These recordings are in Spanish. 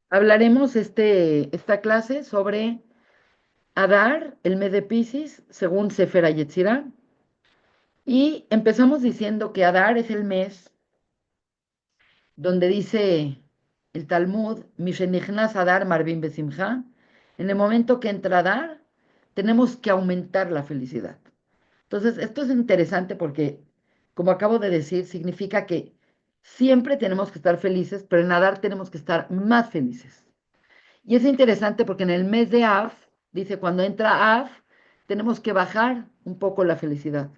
Hablaremos esta clase sobre Adar, el mes de Piscis, según Sefer Yetzirah. Y empezamos diciendo que Adar es el mes donde dice el Talmud, Mishenichnas Adar Marvin Besimcha. En el momento que entra Adar, tenemos que aumentar la felicidad. Entonces, esto es interesante porque, como acabo de decir, significa que siempre tenemos que estar felices, pero en Adar tenemos que estar más felices. Y es interesante porque en el mes de Av, dice, cuando entra Av, tenemos que bajar un poco la felicidad.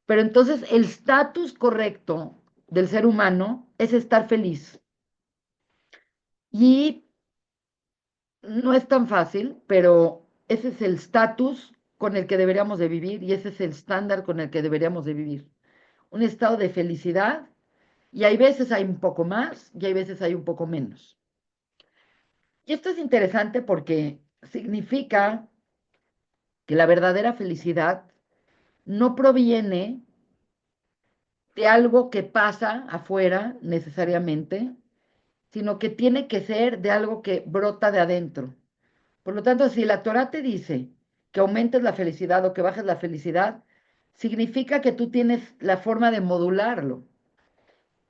Pero entonces el estatus correcto del ser humano es estar feliz. Y no es tan fácil, pero ese es el estatus con el que deberíamos de vivir y ese es el estándar con el que deberíamos de vivir. Un estado de felicidad y hay veces hay un poco más y hay veces hay un poco menos. Y esto es interesante porque significa que la verdadera felicidad no proviene de algo que pasa afuera necesariamente, sino que tiene que ser de algo que brota de adentro. Por lo tanto, si la Torah te dice que aumentes la felicidad o que bajes la felicidad, significa que tú tienes la forma de modularlo.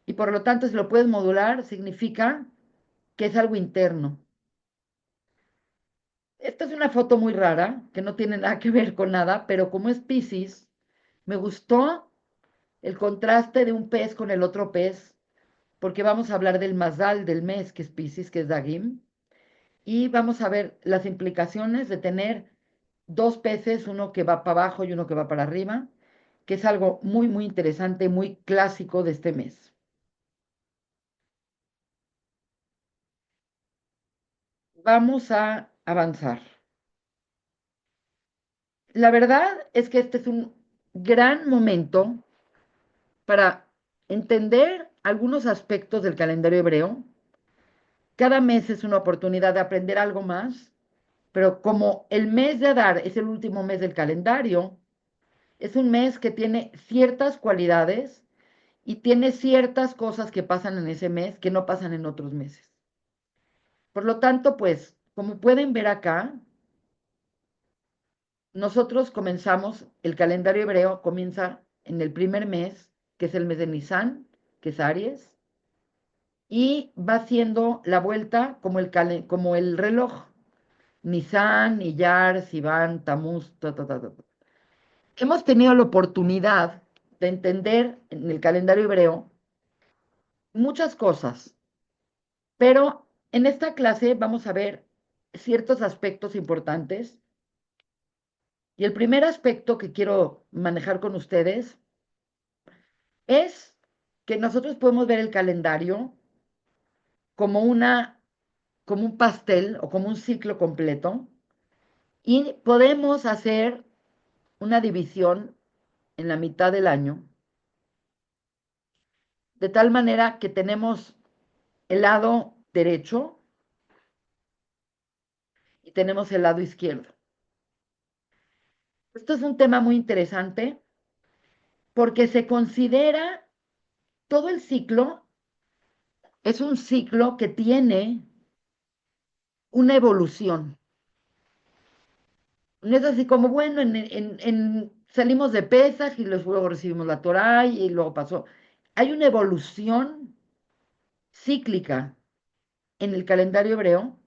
Y por lo tanto, si lo puedes modular, significa que es algo interno. Esta es una foto muy rara, que no tiene nada que ver con nada, pero como es Piscis, me gustó el contraste de un pez con el otro pez, porque vamos a hablar del Mazal del mes, que es Piscis, que es Dagim, y vamos a ver las implicaciones de tener dos peces, uno que va para abajo y uno que va para arriba, que es algo muy, muy interesante, muy clásico de este mes. Vamos a avanzar. La verdad es que este es un gran momento para entender algunos aspectos del calendario hebreo. Cada mes es una oportunidad de aprender algo más, pero como el mes de Adar es el último mes del calendario, es un mes que tiene ciertas cualidades y tiene ciertas cosas que pasan en ese mes que no pasan en otros meses. Por lo tanto, pues, como pueden ver acá, nosotros comenzamos, el calendario hebreo comienza en el primer mes, que es el mes de Nisan, que es Aries, y va haciendo la vuelta como el reloj. Nisan, Iyar, Sivan, Tamuz, ta, ta, ta, ta. Hemos tenido la oportunidad de entender en el calendario hebreo muchas cosas, pero en esta clase vamos a ver ciertos aspectos importantes. Y el primer aspecto que quiero manejar con ustedes es que nosotros podemos ver el calendario como como un pastel o como un ciclo completo y podemos hacer una división en la mitad del año, de tal manera que tenemos el lado derecho y tenemos el lado izquierdo. Esto es un tema muy interesante porque se considera todo el ciclo, es un ciclo que tiene una evolución. No es así como, bueno, salimos de Pesaj y luego recibimos la Torá y luego pasó. Hay una evolución cíclica en el calendario hebreo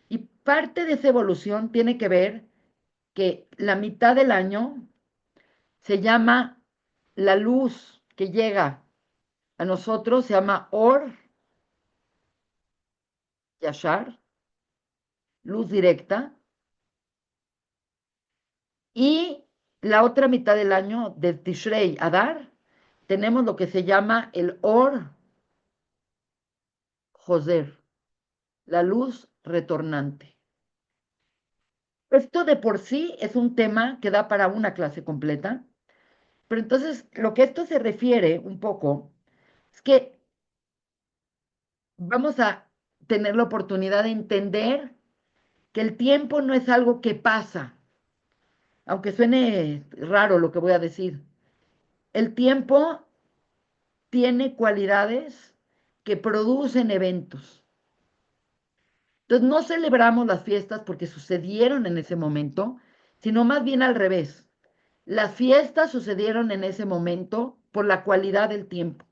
y parte de esa evolución tiene que ver que la mitad del año se llama la luz que llega a nosotros, se llama Or Yashar, luz directa, y la otra mitad del año, de Tishrei Adar, tenemos lo que se llama el Or Joser, la luz retornante. Esto de por sí es un tema que da para una clase completa, pero entonces lo que esto se refiere un poco es que vamos a tener la oportunidad de entender que el tiempo no es algo que pasa, aunque suene raro lo que voy a decir. El tiempo tiene cualidades que producen eventos. Entonces no celebramos las fiestas porque sucedieron en ese momento, sino más bien al revés. Las fiestas sucedieron en ese momento por la cualidad del tiempo.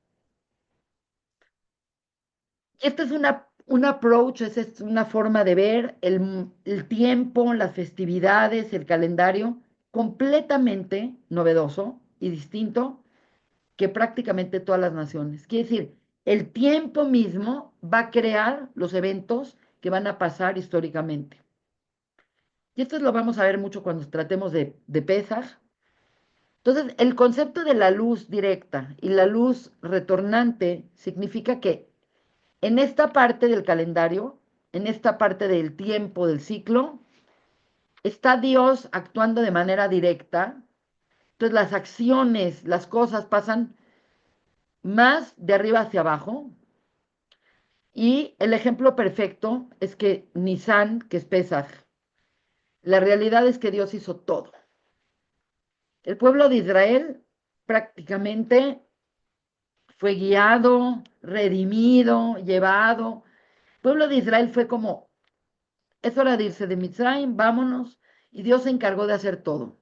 Y esta es un approach, es una forma de ver el tiempo, las festividades, el calendario, completamente novedoso y distinto que prácticamente todas las naciones. Quiere decir, el tiempo mismo va a crear los eventos que van a pasar históricamente. Y esto lo vamos a ver mucho cuando tratemos de Pesaj. Entonces, el concepto de la luz directa y la luz retornante significa que en esta parte del calendario, en esta parte del tiempo, del ciclo, está Dios actuando de manera directa. Entonces, las acciones, las cosas pasan más de arriba hacia abajo. Y el ejemplo perfecto es que Nisan, que es Pesaj, la realidad es que Dios hizo todo. El pueblo de Israel prácticamente fue guiado, redimido, llevado. El pueblo de Israel fue como, es hora de irse de Mitzrayim, vámonos. Y Dios se encargó de hacer todo.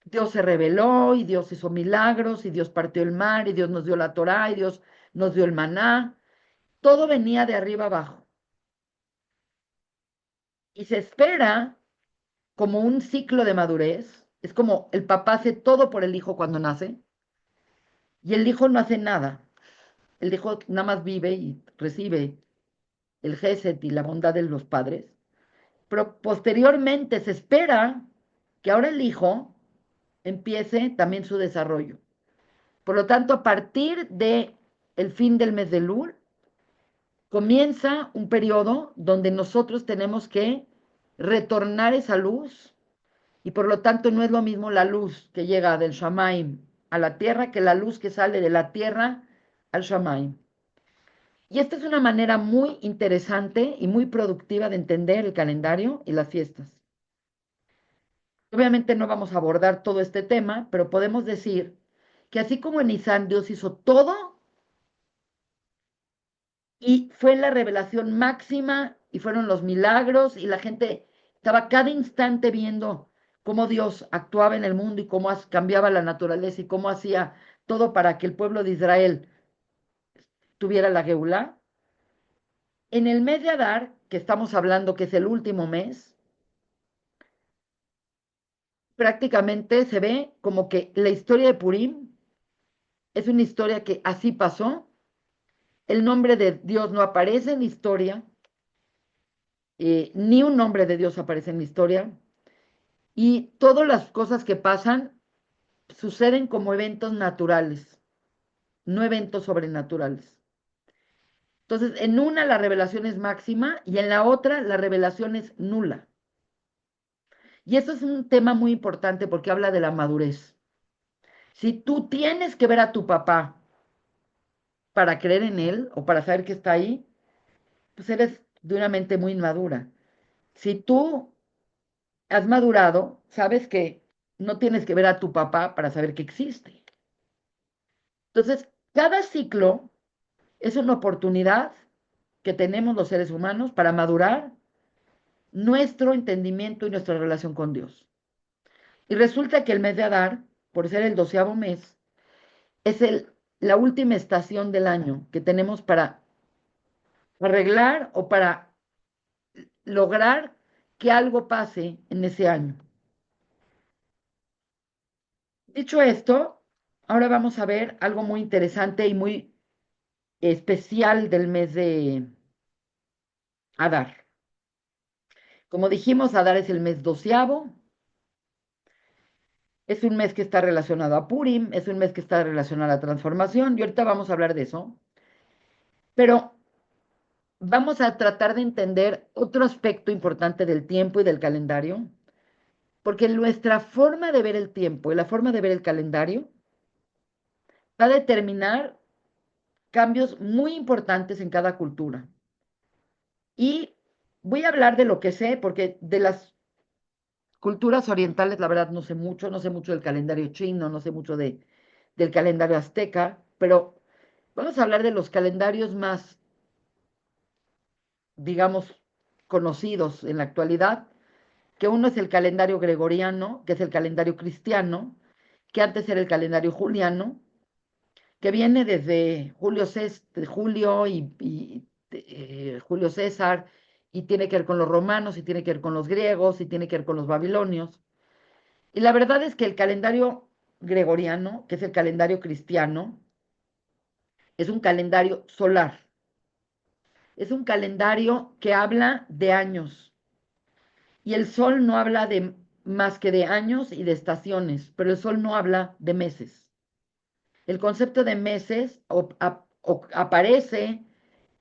Dios se reveló y Dios hizo milagros y Dios partió el mar y Dios nos dio la Torá y Dios nos dio el maná. Todo venía de arriba abajo. Y se espera como un ciclo de madurez. Es como el papá hace todo por el hijo cuando nace y el hijo no hace nada. El hijo nada más vive y recibe el gesed y la bondad de los padres. Pero posteriormente se espera que ahora el hijo empiece también su desarrollo. Por lo tanto, a partir de el fin del mes de Lul, comienza un periodo donde nosotros tenemos que retornar esa luz y por lo tanto no es lo mismo la luz que llega del Shamaim a la tierra que la luz que sale de la tierra al Shamaim. Y esta es una manera muy interesante y muy productiva de entender el calendario y las fiestas. Obviamente no vamos a abordar todo este tema, pero podemos decir que así como en Nisan Dios hizo todo y fue la revelación máxima y fueron los milagros y la gente estaba cada instante viendo cómo Dios actuaba en el mundo y cómo cambiaba la naturaleza y cómo hacía todo para que el pueblo de Israel tuviera la Geulá. En el mes de Adar, que estamos hablando que es el último mes, prácticamente se ve como que la historia de Purim es una historia que así pasó. El nombre de Dios no aparece en la historia, ni un nombre de Dios aparece en la historia, y todas las cosas que pasan suceden como eventos naturales, no eventos sobrenaturales. Entonces, en una la revelación es máxima y en la otra la revelación es nula. Y eso es un tema muy importante porque habla de la madurez. Si tú tienes que ver a tu papá para creer en él o para saber que está ahí, pues eres de una mente muy inmadura. Si tú has madurado, sabes que no tienes que ver a tu papá para saber que existe. Entonces, cada ciclo es una oportunidad que tenemos los seres humanos para madurar nuestro entendimiento y nuestra relación con Dios. Y resulta que el mes de Adar, por ser el 12º mes, es la última estación del año que tenemos para arreglar o para lograr que algo pase en ese año. Dicho esto, ahora vamos a ver algo muy interesante y muy especial del mes de Adar. Como dijimos, Adar es el mes 12º, es un mes que está relacionado a Purim, es un mes que está relacionado a la transformación, y ahorita vamos a hablar de eso. Pero vamos a tratar de entender otro aspecto importante del tiempo y del calendario, porque nuestra forma de ver el tiempo y la forma de ver el calendario va a determinar cambios muy importantes en cada cultura. Y voy a hablar de lo que sé, porque de las culturas orientales, la verdad, no sé mucho, no sé mucho del calendario chino, no sé mucho del calendario azteca, pero vamos a hablar de los calendarios más, digamos, conocidos en la actualidad, que uno es el calendario gregoriano, que es el calendario cristiano, que antes era el calendario juliano, que viene desde Julio Julio César, y tiene que ver con los romanos, y tiene que ver con los griegos, y tiene que ver con los babilonios. Y la verdad es que el calendario gregoriano, que es el calendario cristiano, es un calendario solar. Es un calendario que habla de años. Y el sol no habla de más que de años y de estaciones, pero el sol no habla de meses. El concepto de meses aparece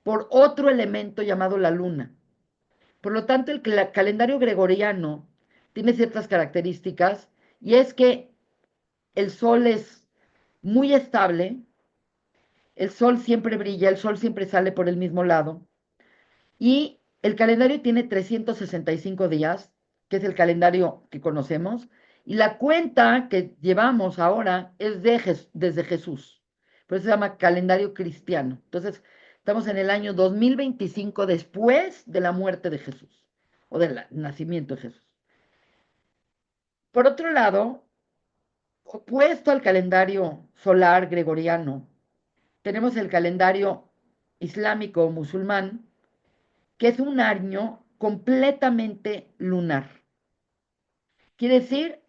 por otro elemento llamado la luna. Por lo tanto, el calendario gregoriano tiene ciertas características y es que el sol es muy estable, el sol siempre brilla, el sol siempre sale por el mismo lado y el calendario tiene 365 días, que es el calendario que conocemos, y la cuenta que llevamos ahora es desde Jesús. Por eso se llama calendario cristiano. Entonces, estamos en el año 2025 después de la muerte de Jesús o del nacimiento de Jesús. Por otro lado, opuesto al calendario solar gregoriano, tenemos el calendario islámico o musulmán, que es un año completamente lunar. Quiere decir,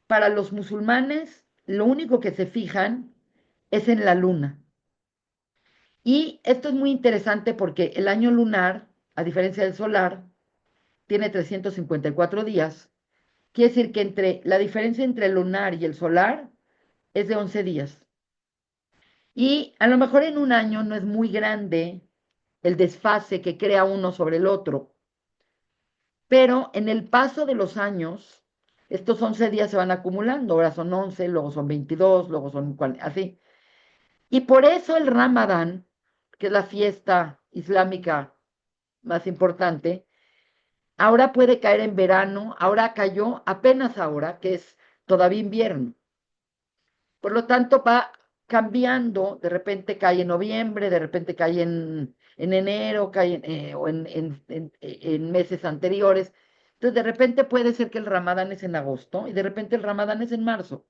para los musulmanes, lo único que se fijan es en la luna. Y esto es muy interesante porque el año lunar, a diferencia del solar, tiene 354 días. Quiere decir que la diferencia entre el lunar y el solar es de 11 días. Y a lo mejor en un año no es muy grande el desfase que crea uno sobre el otro, pero en el paso de los años, estos 11 días se van acumulando, ahora son 11, luego son 22, luego son así. Y por eso el Ramadán, que es la fiesta islámica más importante, ahora puede caer en verano, ahora cayó apenas ahora, que es todavía invierno. Por lo tanto, va cambiando, de repente cae en noviembre, de repente cae en enero, cae o en meses anteriores. Entonces, de repente puede ser que el Ramadán es en agosto y de repente el Ramadán es en marzo.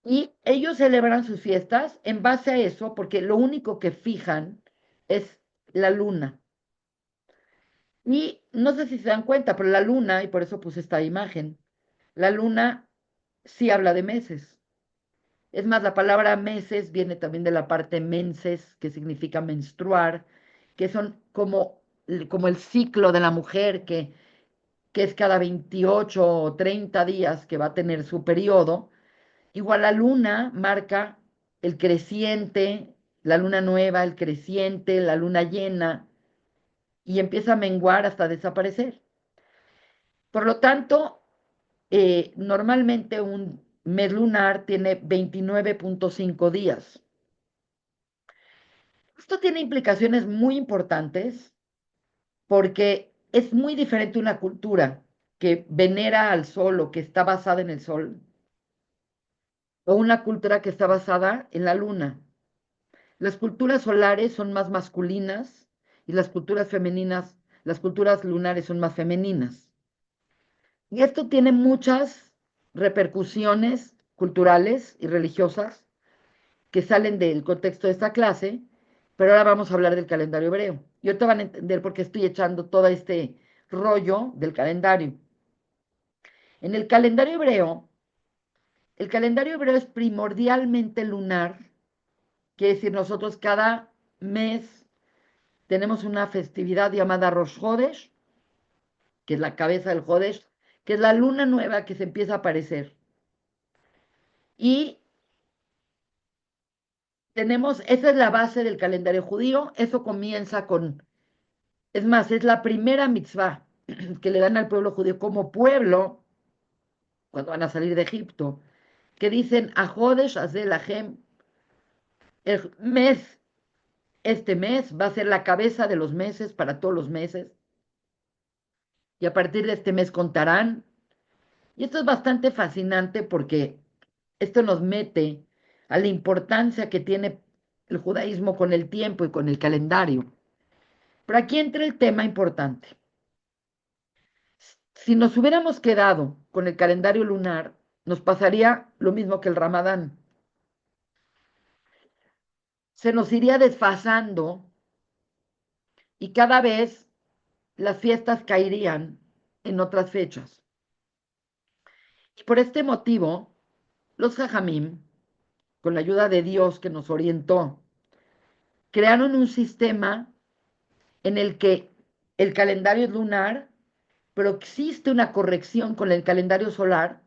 Y ellos celebran sus fiestas en base a eso, porque lo único que fijan es la luna. Y no sé si se dan cuenta, pero la luna, y por eso puse esta imagen, la luna sí habla de meses. Es más, la palabra meses viene también de la parte menses, que significa menstruar, que son como el ciclo de la mujer, que es cada 28 o 30 días que va a tener su periodo. Igual la luna marca el creciente, la luna nueva, el creciente, la luna llena, y empieza a menguar hasta desaparecer. Por lo tanto, normalmente un mes lunar tiene 29,5 días. Esto tiene implicaciones muy importantes porque es muy diferente una cultura que venera al sol o que está basada en el sol o una cultura que está basada en la luna. Las culturas solares son más masculinas y las culturas femeninas, las culturas lunares son más femeninas. Y esto tiene muchas repercusiones culturales y religiosas que salen del contexto de esta clase, pero ahora vamos a hablar del calendario hebreo. Y ahorita van a entender por qué estoy echando todo este rollo del calendario. En el calendario hebreo es primordialmente lunar, quiere decir nosotros cada mes tenemos una festividad llamada Rosh Hodesh, que es la cabeza del Hodesh, que es la luna nueva que se empieza a aparecer. Y esa es la base del calendario judío, eso comienza es más, es la primera mitzvah que le dan al pueblo judío como pueblo cuando van a salir de Egipto, que dicen, Ahodesh Azelahem, el mes, este mes va a ser la cabeza de los meses para todos los meses, y a partir de este mes contarán. Y esto es bastante fascinante porque esto nos mete a la importancia que tiene el judaísmo con el tiempo y con el calendario. Pero aquí entra el tema importante. Si nos hubiéramos quedado con el calendario lunar, nos pasaría lo mismo que el Ramadán. Se nos iría desfasando y cada vez las fiestas caerían en otras fechas. Y por este motivo, los Jajamim, con la ayuda de Dios que nos orientó, crearon un sistema en el que el calendario es lunar, pero existe una corrección con el calendario solar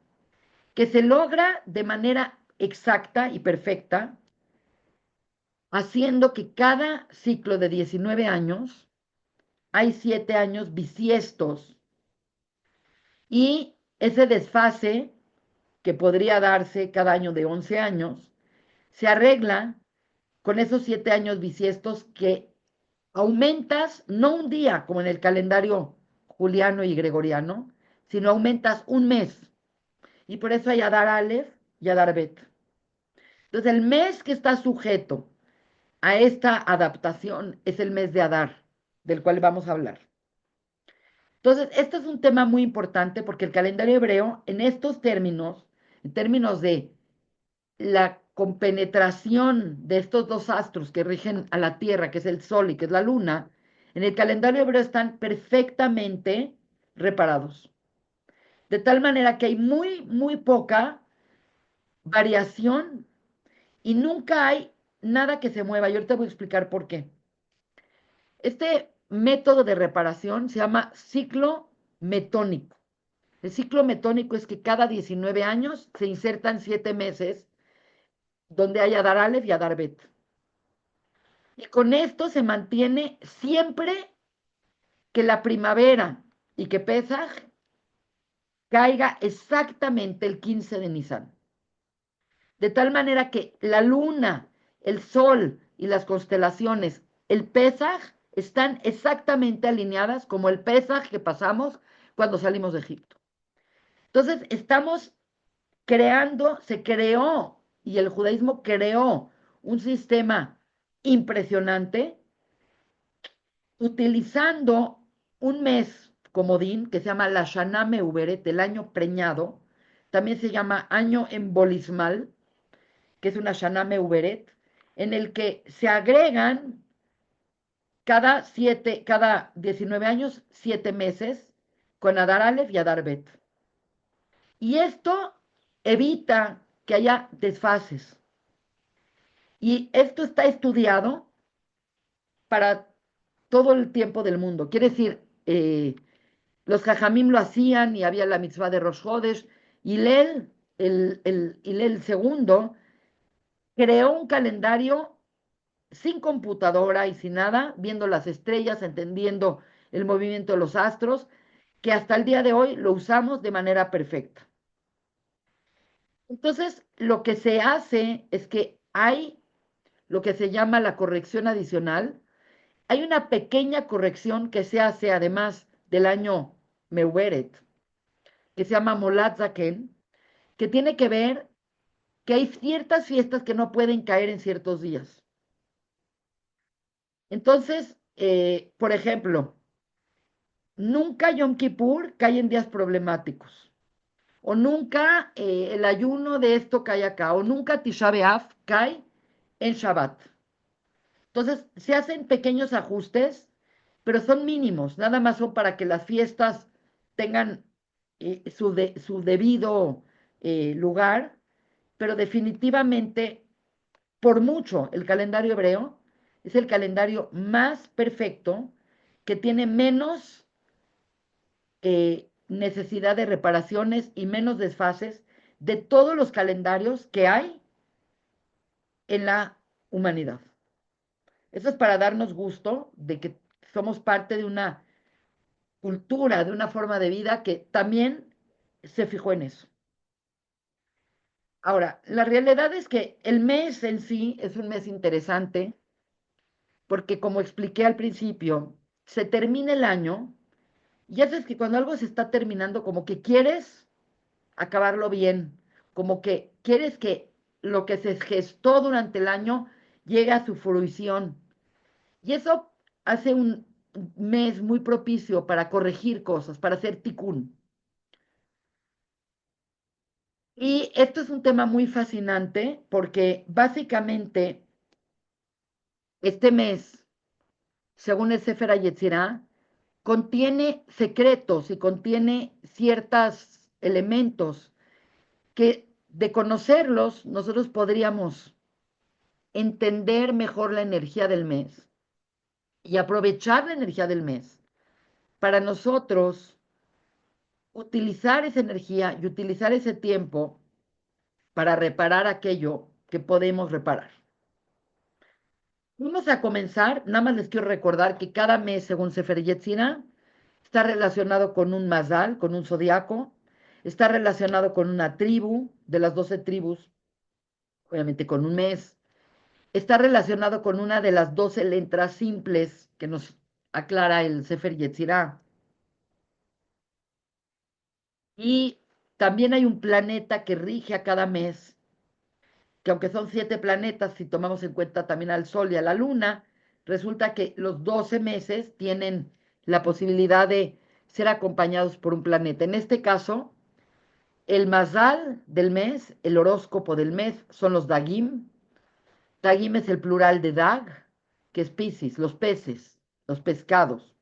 que se logra de manera exacta y perfecta, haciendo que cada ciclo de 19 años hay 7 años bisiestos y ese desfase que podría darse cada año de 11 años se arregla con esos 7 años bisiestos que aumentas no un día como en el calendario juliano y gregoriano, sino aumentas un mes. Y por eso hay Adar Aleph y Adar Bet. Entonces, el mes que está sujeto a esta adaptación es el mes de Adar, del cual vamos a hablar. Entonces, este es un tema muy importante porque el calendario hebreo, en estos términos, en términos de la compenetración de estos dos astros que rigen a la Tierra, que es el Sol y que es la Luna, en el calendario hebreo están perfectamente reparados. De tal manera que hay muy, muy poca variación y nunca hay nada que se mueva. Yo ahorita voy a explicar por qué. Este método de reparación se llama ciclo metónico. El ciclo metónico es que cada 19 años se insertan 7 meses donde hay Adar Aleph y Adar Bet. Y con esto se mantiene siempre que la primavera y que Pesaj caiga exactamente el 15 de Nisan. De tal manera que la luna, el sol y las constelaciones, el Pesaj, están exactamente alineadas como el Pesaj que pasamos cuando salimos de Egipto. Entonces, estamos creando, se creó, y el judaísmo creó un sistema impresionante utilizando un mes comodín que se llama la Shana Meuberet, el año preñado, también se llama año embolismal, que es una Shana Meuberet, en el que se agregan cada 19 años, 7 meses, con Adar Aleph y Adar Bet. Y esto evita que haya desfases. Y esto está estudiado para todo el tiempo del mundo. Quiere decir, los jajamim lo hacían y había la mitzvah de Rosh Hodesh. Hillel, Hillel segundo, creó un calendario sin computadora y sin nada, viendo las estrellas, entendiendo el movimiento de los astros, que hasta el día de hoy lo usamos de manera perfecta. Entonces, lo que se hace es que hay lo que se llama la corrección adicional. Hay una pequeña corrección que se hace además del año Meweret, que se llama Molat Zaken, que tiene que ver que hay ciertas fiestas que no pueden caer en ciertos días. Entonces, por ejemplo, nunca Yom Kippur cae en días problemáticos, o nunca el ayuno de esto cae acá, o nunca Tisha B'Av cae en Shabbat. Entonces, se hacen pequeños ajustes, pero son mínimos, nada más son para que las fiestas tengan su debido lugar, pero definitivamente, por mucho, el calendario hebreo es el calendario más perfecto, que tiene menos necesidad de reparaciones y menos desfases de todos los calendarios que hay en la humanidad. Eso es para darnos gusto de que somos parte de una cultura, de una forma de vida que también se fijó en eso. Ahora, la realidad es que el mes en sí es un mes interesante porque, como expliqué al principio, se termina el año y ya sabes que cuando algo se está terminando, como que quieres acabarlo bien, como que quieres que lo que se gestó durante el año llegue a su fruición. Y eso hace mes muy propicio para corregir cosas, para hacer tikkun. Y esto es un tema muy fascinante porque básicamente este mes, según el Sefer HaYetzirah, contiene secretos y contiene ciertos elementos que de conocerlos nosotros podríamos entender mejor la energía del mes y aprovechar la energía del mes para nosotros utilizar esa energía y utilizar ese tiempo para reparar aquello que podemos reparar. Vamos a comenzar, nada más les quiero recordar que cada mes, según Sefer Yetzirah, está relacionado con un mazal, con un zodiaco, está relacionado con una tribu, de las 12 tribus, obviamente con un mes, está relacionado con una de las 12 letras simples que nos aclara el Sefer Yetzirah. Y también hay un planeta que rige a cada mes, que aunque son 7 planetas, si tomamos en cuenta también al Sol y a la Luna, resulta que los 12 meses tienen la posibilidad de ser acompañados por un planeta. En este caso, el mazal del mes, el horóscopo del mes, son los dagim. Dagim es el plural de dag, que es piscis, los peces, los pescados.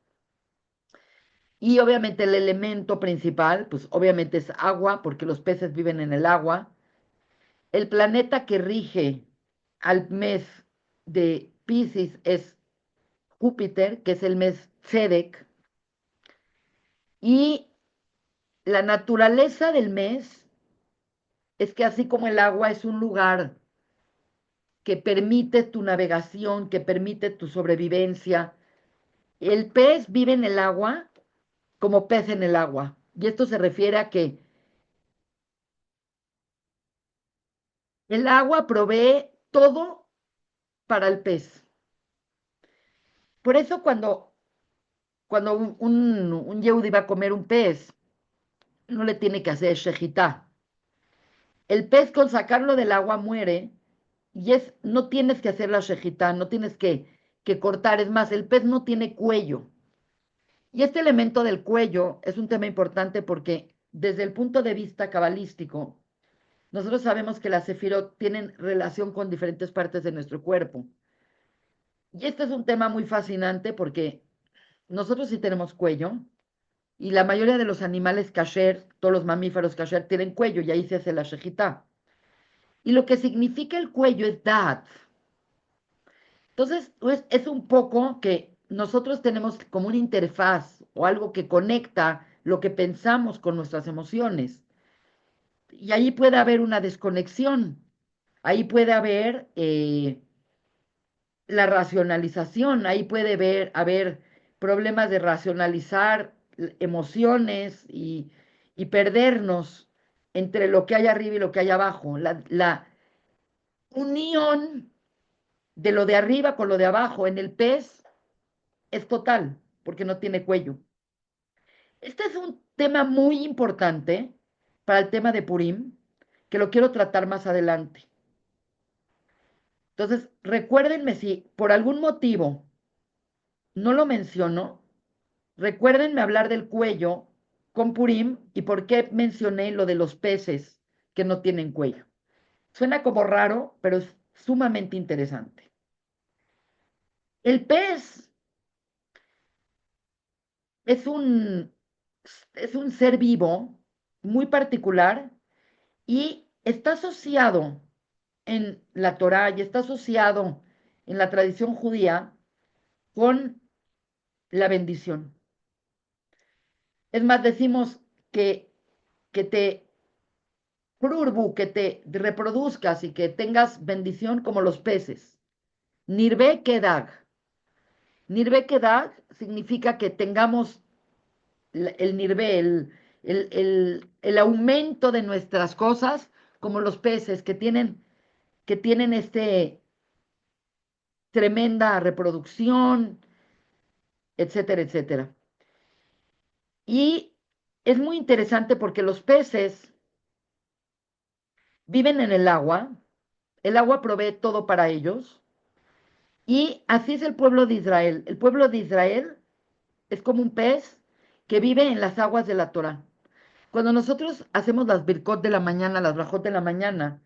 Y obviamente el elemento principal, pues obviamente es agua, porque los peces viven en el agua. El planeta que rige al mes de Piscis es Júpiter, que es el mes Tzedek. Y la naturaleza del mes es que así como el agua es un lugar que permite tu navegación, que permite tu sobrevivencia, el pez vive en el agua como pez en el agua. Y esto se refiere a que el agua provee todo para el pez. Por eso cuando un Yehudi va a comer un pez, no le tiene que hacer shejitá. El pez con sacarlo del agua muere y no tienes que hacer la shejitá, no tienes que cortar. Es más, el pez no tiene cuello. Y este elemento del cuello es un tema importante porque desde el punto de vista cabalístico, nosotros sabemos que las sefirot tienen relación con diferentes partes de nuestro cuerpo. Y este es un tema muy fascinante porque nosotros sí tenemos cuello y la mayoría de los animales kasher, todos los mamíferos kasher tienen cuello y ahí se hace la shejitá. Y lo que significa el cuello es dad. Entonces, pues, es un poco que nosotros tenemos como una interfaz o algo que conecta lo que pensamos con nuestras emociones. Y ahí puede haber una desconexión. Ahí puede haber la racionalización. Ahí puede haber problemas de racionalizar emociones y perdernos entre lo que hay arriba y lo que hay abajo. La unión de lo de arriba con lo de abajo en el pez es total, porque no tiene cuello. Este es un tema muy importante para el tema de Purim, que lo quiero tratar más adelante. Entonces, recuérdenme si por algún motivo no lo menciono, recuérdenme hablar del cuello con Purim y por qué mencioné lo de los peces que no tienen cuello. Suena como raro, pero es sumamente interesante. El pez es un, es un ser vivo muy particular y está asociado en la Torá y está asociado en la tradición judía con la bendición. Es más, decimos que te prurbu, que te reproduzcas y que tengas bendición como los peces. Nirve kedag. Nirve kedag significa que tengamos el nirve, el aumento de nuestras cosas como los peces que tienen tremenda reproducción, etcétera, etcétera. Y es muy interesante porque los peces viven en el agua provee todo para ellos, y así es el pueblo de Israel. El pueblo de Israel es como un pez que vive en las aguas de la Torah. Cuando nosotros hacemos las birkot de la mañana, las brajot de la mañana,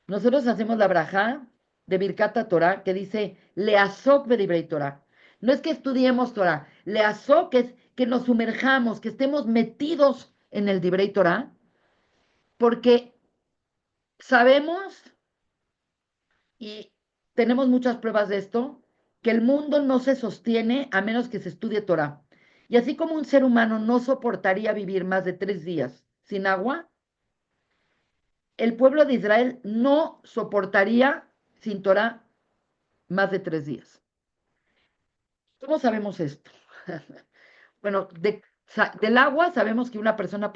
nosotros hacemos la brajá de Birkata Torah que dice Leasok Bedivrei Torah. No es que estudiemos Torah, Leasok es que nos sumerjamos, que estemos metidos en el Divrei Torah, porque sabemos y tenemos muchas pruebas de esto, que el mundo no se sostiene a menos que se estudie Torah. Y así como un ser humano no soportaría vivir más de 3 días sin agua, el pueblo de Israel no soportaría sin Torah más de 3 días. ¿Cómo sabemos esto? Bueno, del agua sabemos que una persona no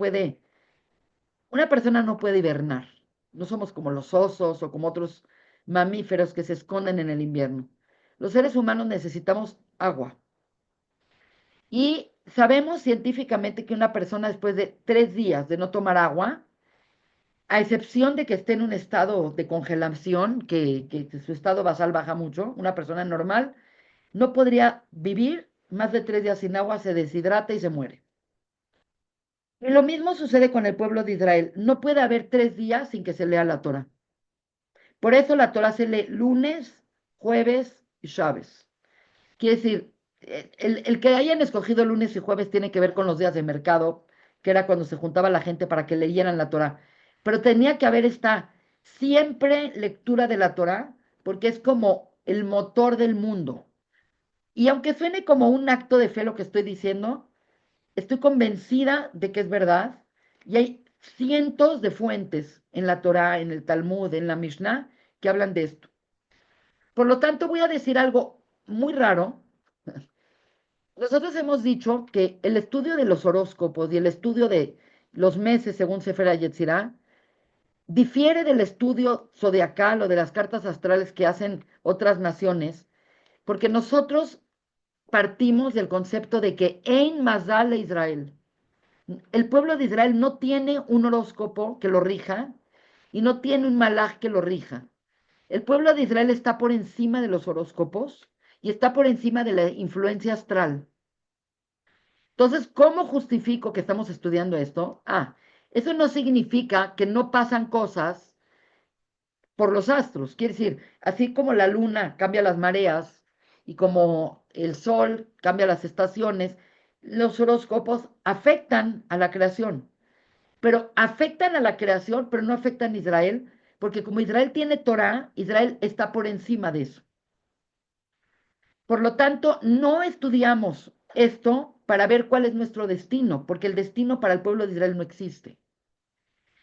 puede hibernar. No somos como los osos o como otros mamíferos que se esconden en el invierno. Los seres humanos necesitamos agua. Y sabemos científicamente que una persona después de 3 días de no tomar agua, a excepción de que esté en un estado de congelación, que su estado basal baja mucho, una persona normal no podría vivir más de 3 días sin agua, se deshidrata y se muere. Y lo mismo sucede con el pueblo de Israel. No puede haber 3 días sin que se lea la Torah. Por eso la Torah se lee lunes, jueves y Shabes. Quiere decir, el que hayan escogido lunes y jueves tiene que ver con los días de mercado, que era cuando se juntaba la gente para que leyeran la Torah. Pero tenía que haber esta siempre lectura de la Torah, porque es como el motor del mundo. Y aunque suene como un acto de fe lo que estoy diciendo, estoy convencida de que es verdad. Y hay cientos de fuentes en la Torá, en el Talmud, en la Mishnah, que hablan de esto. Por lo tanto, voy a decir algo muy raro. Nosotros hemos dicho que el estudio de los horóscopos y el estudio de los meses según Sefer Yetzirah difiere del estudio zodiacal o de las cartas astrales que hacen otras naciones, porque nosotros partimos del concepto de que Ein Mazal a Israel. El pueblo de Israel no tiene un horóscopo que lo rija y no tiene un malaj que lo rija. El pueblo de Israel está por encima de los horóscopos y está por encima de la influencia astral. Entonces, ¿cómo justifico que estamos estudiando esto? Eso no significa que no pasan cosas por los astros. Quiere decir, así como la luna cambia las mareas y como el sol cambia las estaciones, los horóscopos afectan a la creación, pero afectan a la creación, pero no afectan a Israel, porque como Israel tiene Torah, Israel está por encima de eso. Por lo tanto, no estudiamos esto para ver cuál es nuestro destino, porque el destino para el pueblo de Israel no existe.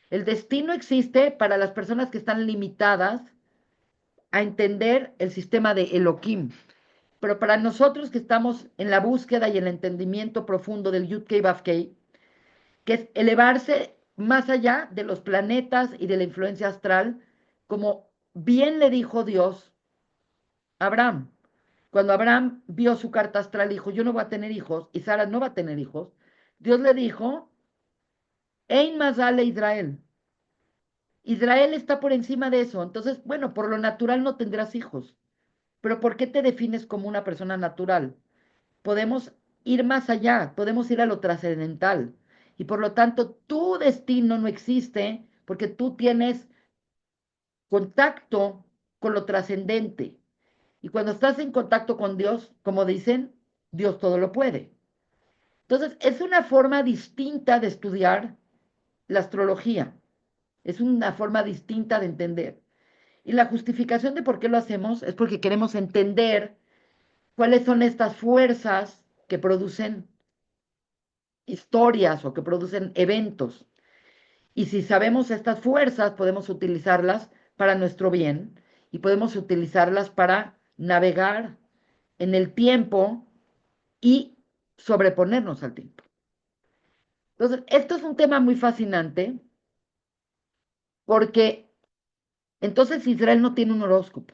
El destino existe para las personas que están limitadas a entender el sistema de Elohim. Pero para nosotros que estamos en la búsqueda y el entendimiento profundo del Yud-Kei Vav-Kei, que es elevarse más allá de los planetas y de la influencia astral, como bien le dijo Dios a Abraham. Cuando Abraham vio su carta astral, dijo, yo no voy a tener hijos, y Sara no va a tener hijos, Dios le dijo, Ein Mazal Israel. Israel está por encima de eso. Entonces, bueno, por lo natural no tendrás hijos. Pero ¿por qué te defines como una persona natural? Podemos ir más allá, podemos ir a lo trascendental. Y por lo tanto, tu destino no existe porque tú tienes contacto con lo trascendente. Y cuando estás en contacto con Dios, como dicen, Dios todo lo puede. Entonces, es una forma distinta de estudiar la astrología. Es una forma distinta de entender. Y la justificación de por qué lo hacemos es porque queremos entender cuáles son estas fuerzas que producen historias o que producen eventos. Y si sabemos estas fuerzas, podemos utilizarlas para nuestro bien y podemos utilizarlas para navegar en el tiempo y sobreponernos al tiempo. Entonces, esto es un tema muy fascinante porque entonces Israel no tiene un horóscopo.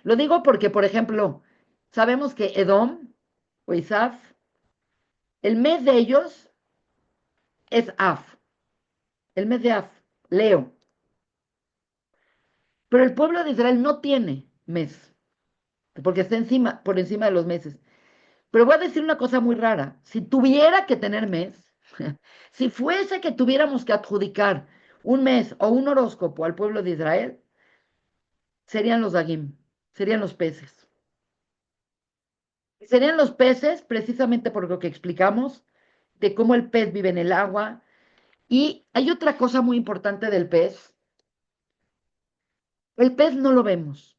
Lo digo porque, por ejemplo, sabemos que Edom o Isaf, el mes de ellos es Af, el mes de Af, Leo. Pero el pueblo de Israel no tiene mes, porque está por encima de los meses. Pero voy a decir una cosa muy rara. Si tuviera que tener mes, si fuese que tuviéramos que adjudicar un mes o un horóscopo al pueblo de Israel, serían los dagim, serían los peces. Serían los peces precisamente por lo que explicamos, de cómo el pez vive en el agua. Y hay otra cosa muy importante del pez. El pez no lo vemos.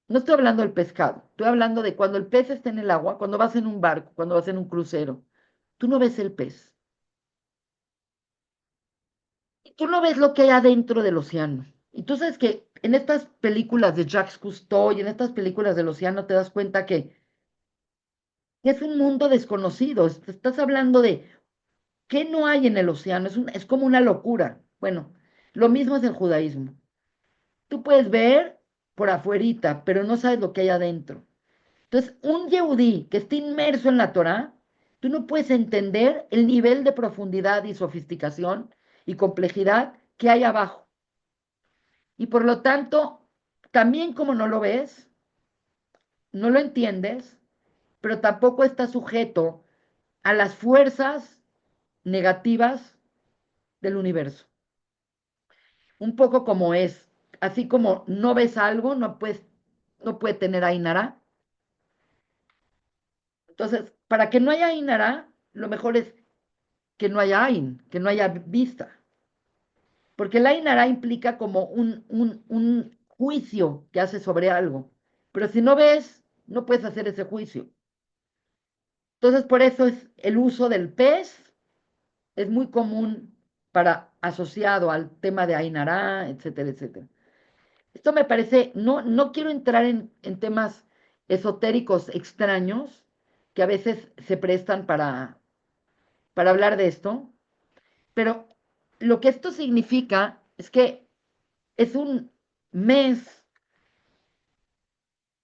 No estoy hablando del pescado. Estoy hablando de cuando el pez está en el agua, cuando vas en un barco, cuando vas en un crucero. Tú no ves el pez. Y tú no ves lo que hay adentro del océano. Y tú sabes que en estas películas de Jacques Cousteau y en estas películas del océano te das cuenta que es un mundo desconocido. Estás hablando de qué no hay en el océano. Es como una locura. Bueno, lo mismo es el judaísmo. Tú puedes ver por afuerita, pero no sabes lo que hay adentro. Entonces, un yehudí que esté inmerso en la Torá, tú no puedes entender el nivel de profundidad y sofisticación y complejidad que hay abajo. Y por lo tanto, también como no lo ves, no lo entiendes, pero tampoco está sujeto a las fuerzas negativas del universo. Un poco como es, así como no ves algo, no puede tener Ainara. Entonces, para que no haya Ainara, lo mejor es que no haya Ain, que no haya vista. Porque el Ainara implica como un juicio que hace sobre algo. Pero si no ves, no puedes hacer ese juicio. Entonces, por eso es el uso del pez es muy común para asociado al tema de Ainara, etcétera, etcétera. Esto me parece, no quiero entrar en temas esotéricos extraños que a veces se prestan para hablar de esto, pero lo que esto significa es que es un mes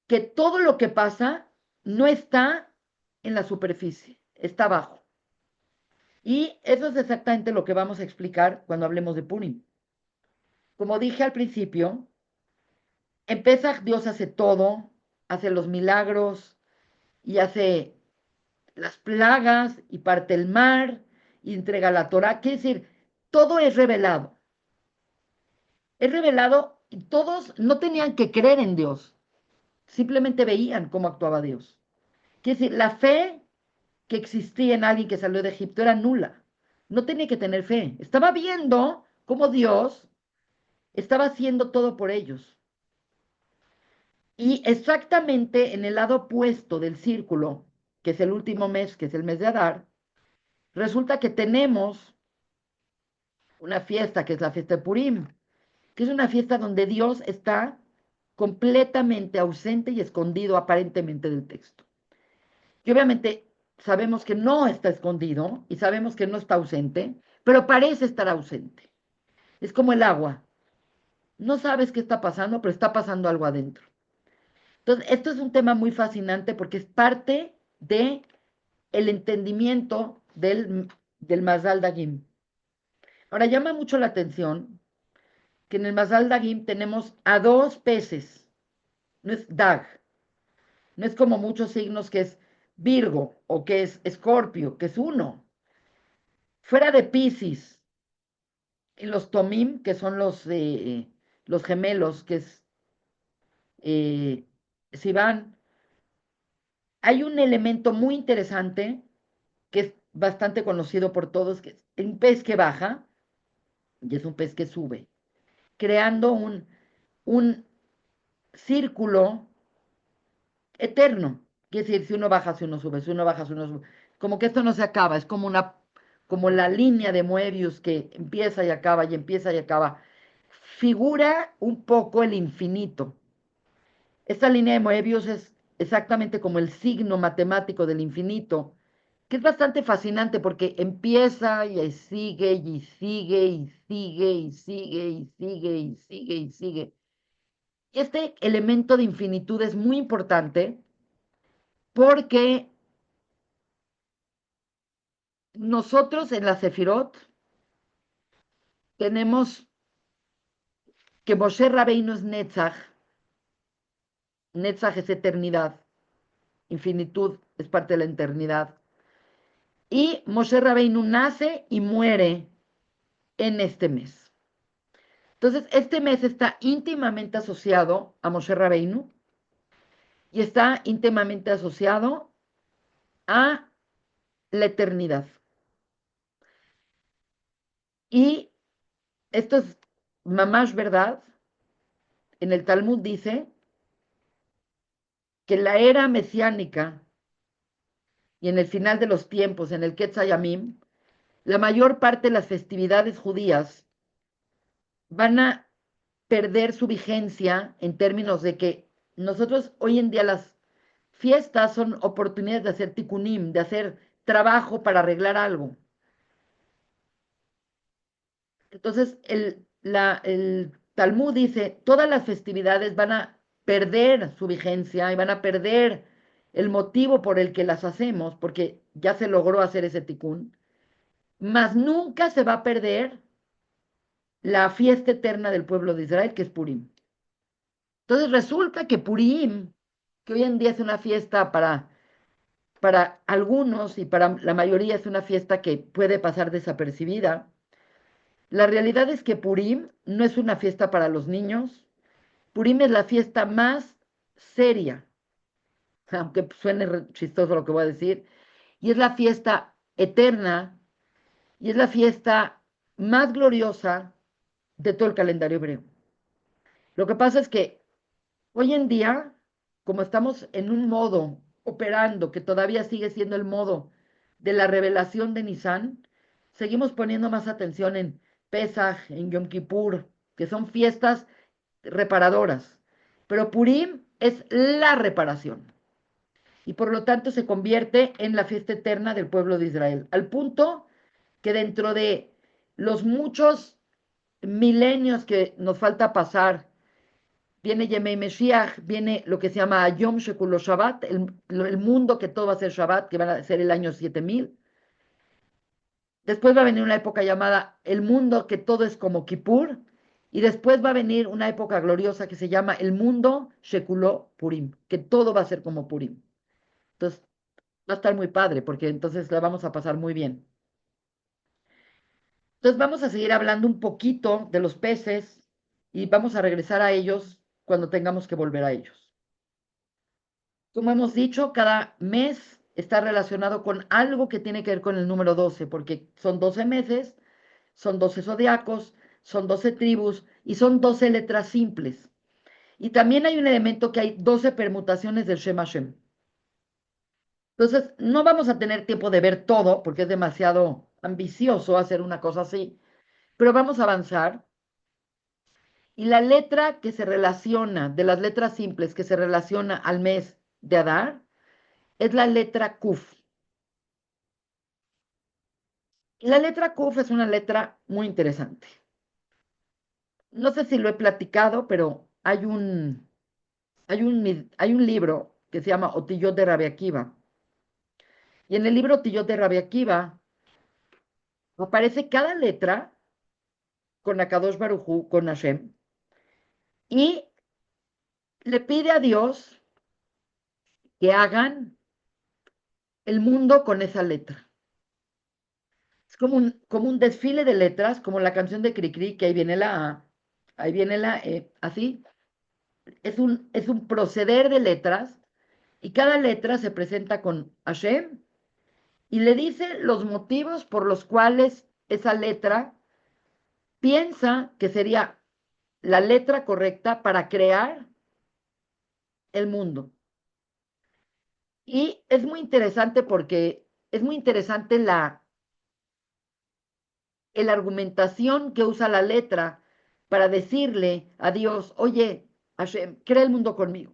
que todo lo que pasa no está en la superficie, está abajo. Y eso es exactamente lo que vamos a explicar cuando hablemos de Purim. Como dije al principio, en Pesaj Dios hace todo, hace los milagros y hace las plagas y parte el mar y entrega la Torah. Quiere decir, todo es revelado. Es revelado y todos no tenían que creer en Dios, simplemente veían cómo actuaba Dios. Quiere decir, la fe que existía en alguien que salió de Egipto era nula. No tenía que tener fe. Estaba viendo cómo Dios estaba haciendo todo por ellos. Y exactamente en el lado opuesto del círculo, que es el último mes, que es el mes de Adar, resulta que tenemos una fiesta que es la fiesta de Purim, que es una fiesta donde Dios está completamente ausente y escondido aparentemente del texto. Y obviamente sabemos que no está escondido y sabemos que no está ausente, pero parece estar ausente. Es como el agua. No sabes qué está pasando, pero está pasando algo adentro. Entonces, esto es un tema muy fascinante porque es parte de el entendimiento del Mazal Dagim. Ahora, llama mucho la atención que en el Mazal Dagim tenemos a dos peces, no es Dag, no es como muchos signos que es Virgo o que es Escorpio, que es uno. Fuera de Piscis y los Tomim, que son los gemelos, que es eh, Sivan, hay un elemento muy interesante que es bastante conocido por todos, que es un pez que baja y es un pez que sube, creando un círculo eterno. Quiere decir, si uno baja, si uno sube, si uno baja, si uno sube. Como que esto no se acaba, es como la línea de Moebius que empieza y acaba y empieza y acaba. Figura un poco el infinito. Esta línea de Moebius es exactamente como el signo matemático del infinito, que es bastante fascinante porque empieza y sigue y sigue y sigue y sigue y sigue y sigue y sigue. Este elemento de infinitud es muy importante porque nosotros en la Sefirot tenemos que Moshe Rabbeinu es Netzach, Netzach es eternidad, infinitud, es parte de la eternidad. Y Moshe Rabbeinu nace y muere en este mes. Entonces, este mes está íntimamente asociado a Moshe Rabbeinu y está íntimamente asociado a la eternidad. Y esto es mamash verdad. En el Talmud dice que la era mesiánica y en el final de los tiempos, en el Ketzayamim, la mayor parte de las festividades judías van a perder su vigencia en términos de que nosotros hoy en día las fiestas son oportunidades de hacer tikkunim, de hacer trabajo para arreglar algo. Entonces, el Talmud dice, todas las festividades van a perder su vigencia y van a perder el motivo por el que las hacemos, porque ya se logró hacer ese tikkun, mas nunca se va a perder la fiesta eterna del pueblo de Israel, que es Purim. Entonces resulta que Purim, que hoy en día es una fiesta para algunos y para la mayoría es una fiesta que puede pasar desapercibida, la realidad es que Purim no es una fiesta para los niños. Purim es la fiesta más seria, aunque suene chistoso lo que voy a decir, y es la fiesta eterna y es la fiesta más gloriosa de todo el calendario hebreo. Lo que pasa es que hoy en día, como estamos en un modo operando que todavía sigue siendo el modo de la revelación de Nisan, seguimos poniendo más atención en Pesaj, en Yom Kippur, que son fiestas reparadoras. Pero Purim es la reparación y por lo tanto se convierte en la fiesta eterna del pueblo de Israel, al punto que dentro de los muchos milenios que nos falta pasar, viene Yemei Meshiach, viene lo que se llama Yom Shekulo Shabbat, el mundo que todo va a ser Shabbat, que va a ser el año 7000. Después va a venir una época llamada el mundo que todo es como Kippur. Y después va a venir una época gloriosa que se llama el mundo Shekulo Purim, que todo va a ser como Purim. Entonces va a estar muy padre, porque entonces la vamos a pasar muy bien. Entonces vamos a seguir hablando un poquito de los peces y vamos a regresar a ellos cuando tengamos que volver a ellos. Como hemos dicho, cada mes está relacionado con algo que tiene que ver con el número 12, porque son 12 meses, son 12 zodiacos, son 12 tribus y son 12 letras simples. Y también hay un elemento que hay 12 permutaciones del Shem Hashem. Entonces, no vamos a tener tiempo de ver todo, porque es demasiado ambicioso hacer una cosa así, pero vamos a avanzar. Y la letra que se relaciona, de las letras simples que se relaciona al mes de Adar, es la letra Kuf. Y la letra Kuf es una letra muy interesante. No sé si lo he platicado, pero hay un libro que se llama Otillot de Rabbi Akiva. Y en el libro Otillot de Rabbi Akiva aparece cada letra con Akadosh Barujú, con Hashem, y le pide a Dios que hagan el mundo con esa letra. Es como un desfile de letras, como la canción de Cricri, que ahí viene la A, ahí viene la E, así. Es un proceder de letras y cada letra se presenta con Hashem y le dice los motivos por los cuales esa letra piensa que sería la letra correcta para crear el mundo. Y es muy interesante porque es muy interesante la argumentación que usa la letra para decirle a Dios, oye, Hashem, crea el mundo conmigo.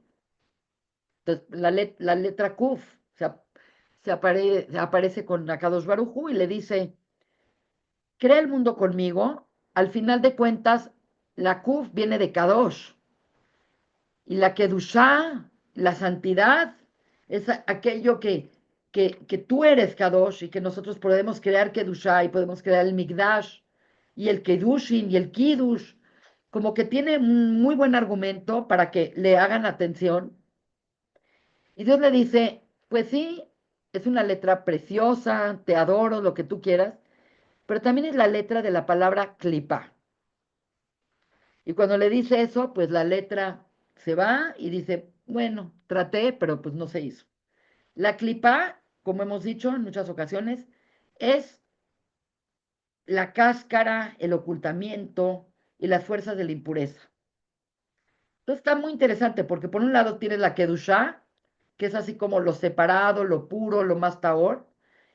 Entonces, la letra Kuf se aparece con Akadosh Barujú y le dice, crea el mundo conmigo. Al final de cuentas, la Kuf viene de Kadosh. Y la Kedushá, la santidad, es aquello que tú eres Kadosh y que nosotros podemos crear Kedushá y podemos crear el Migdash y el Kedushin y el Kiddush. Como que tiene un muy buen argumento para que le hagan atención. Y Dios le dice, Pues sí, es una letra preciosa, te adoro, lo que tú quieras, pero también es la letra de la palabra clipa. Y cuando le dice eso, pues la letra se va y dice, bueno, traté, pero pues no se hizo. La clipa, como hemos dicho en muchas ocasiones, es la cáscara, el ocultamiento y las fuerzas de la impureza. Entonces está muy interesante porque por un lado tienes la Kedushá, que es así como lo separado, lo puro, lo más taor,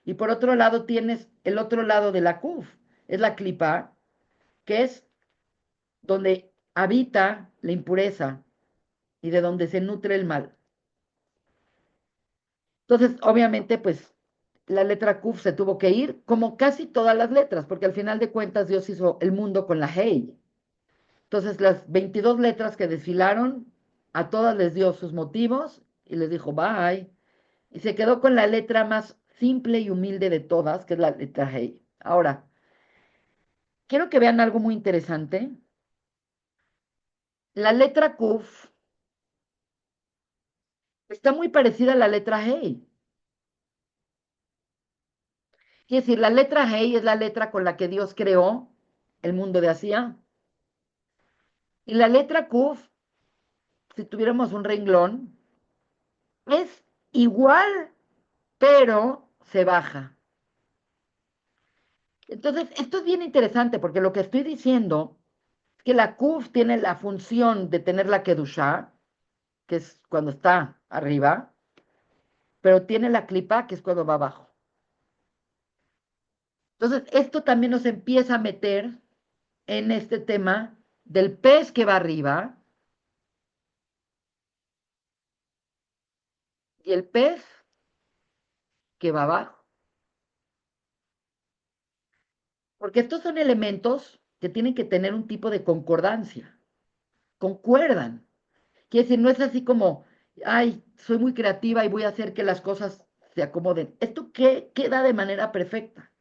y por otro lado tienes el otro lado de la Kuf, es la Klipa, que es donde habita la impureza y de donde se nutre el mal. Entonces, obviamente, pues la letra Kuf se tuvo que ir, como casi todas las letras, porque al final de cuentas Dios hizo el mundo con la Hey. Entonces, las 22 letras que desfilaron, a todas les dio sus motivos y les dijo bye. Y se quedó con la letra más simple y humilde de todas, que es la letra Hey. Ahora, quiero que vean algo muy interesante. La letra Kuf está muy parecida a la letra Hey. Quiere decir, la letra Hey es la letra con la que Dios creó el mundo de Asia. Y la letra Kuf, si tuviéramos un renglón, es igual, pero se baja. Entonces, esto es bien interesante porque lo que estoy diciendo es que la Kuf tiene la función de tener la Kedushá, que es cuando está arriba, pero tiene la Klipa, que es cuando va abajo. Entonces, esto también nos empieza a meter en este tema del pez que va arriba y el pez que va abajo. Porque estos son elementos que tienen que tener un tipo de concordancia, concuerdan. Quiere decir, no es así como, ay, soy muy creativa y voy a hacer que las cosas se acomoden. Esto queda de manera perfecta.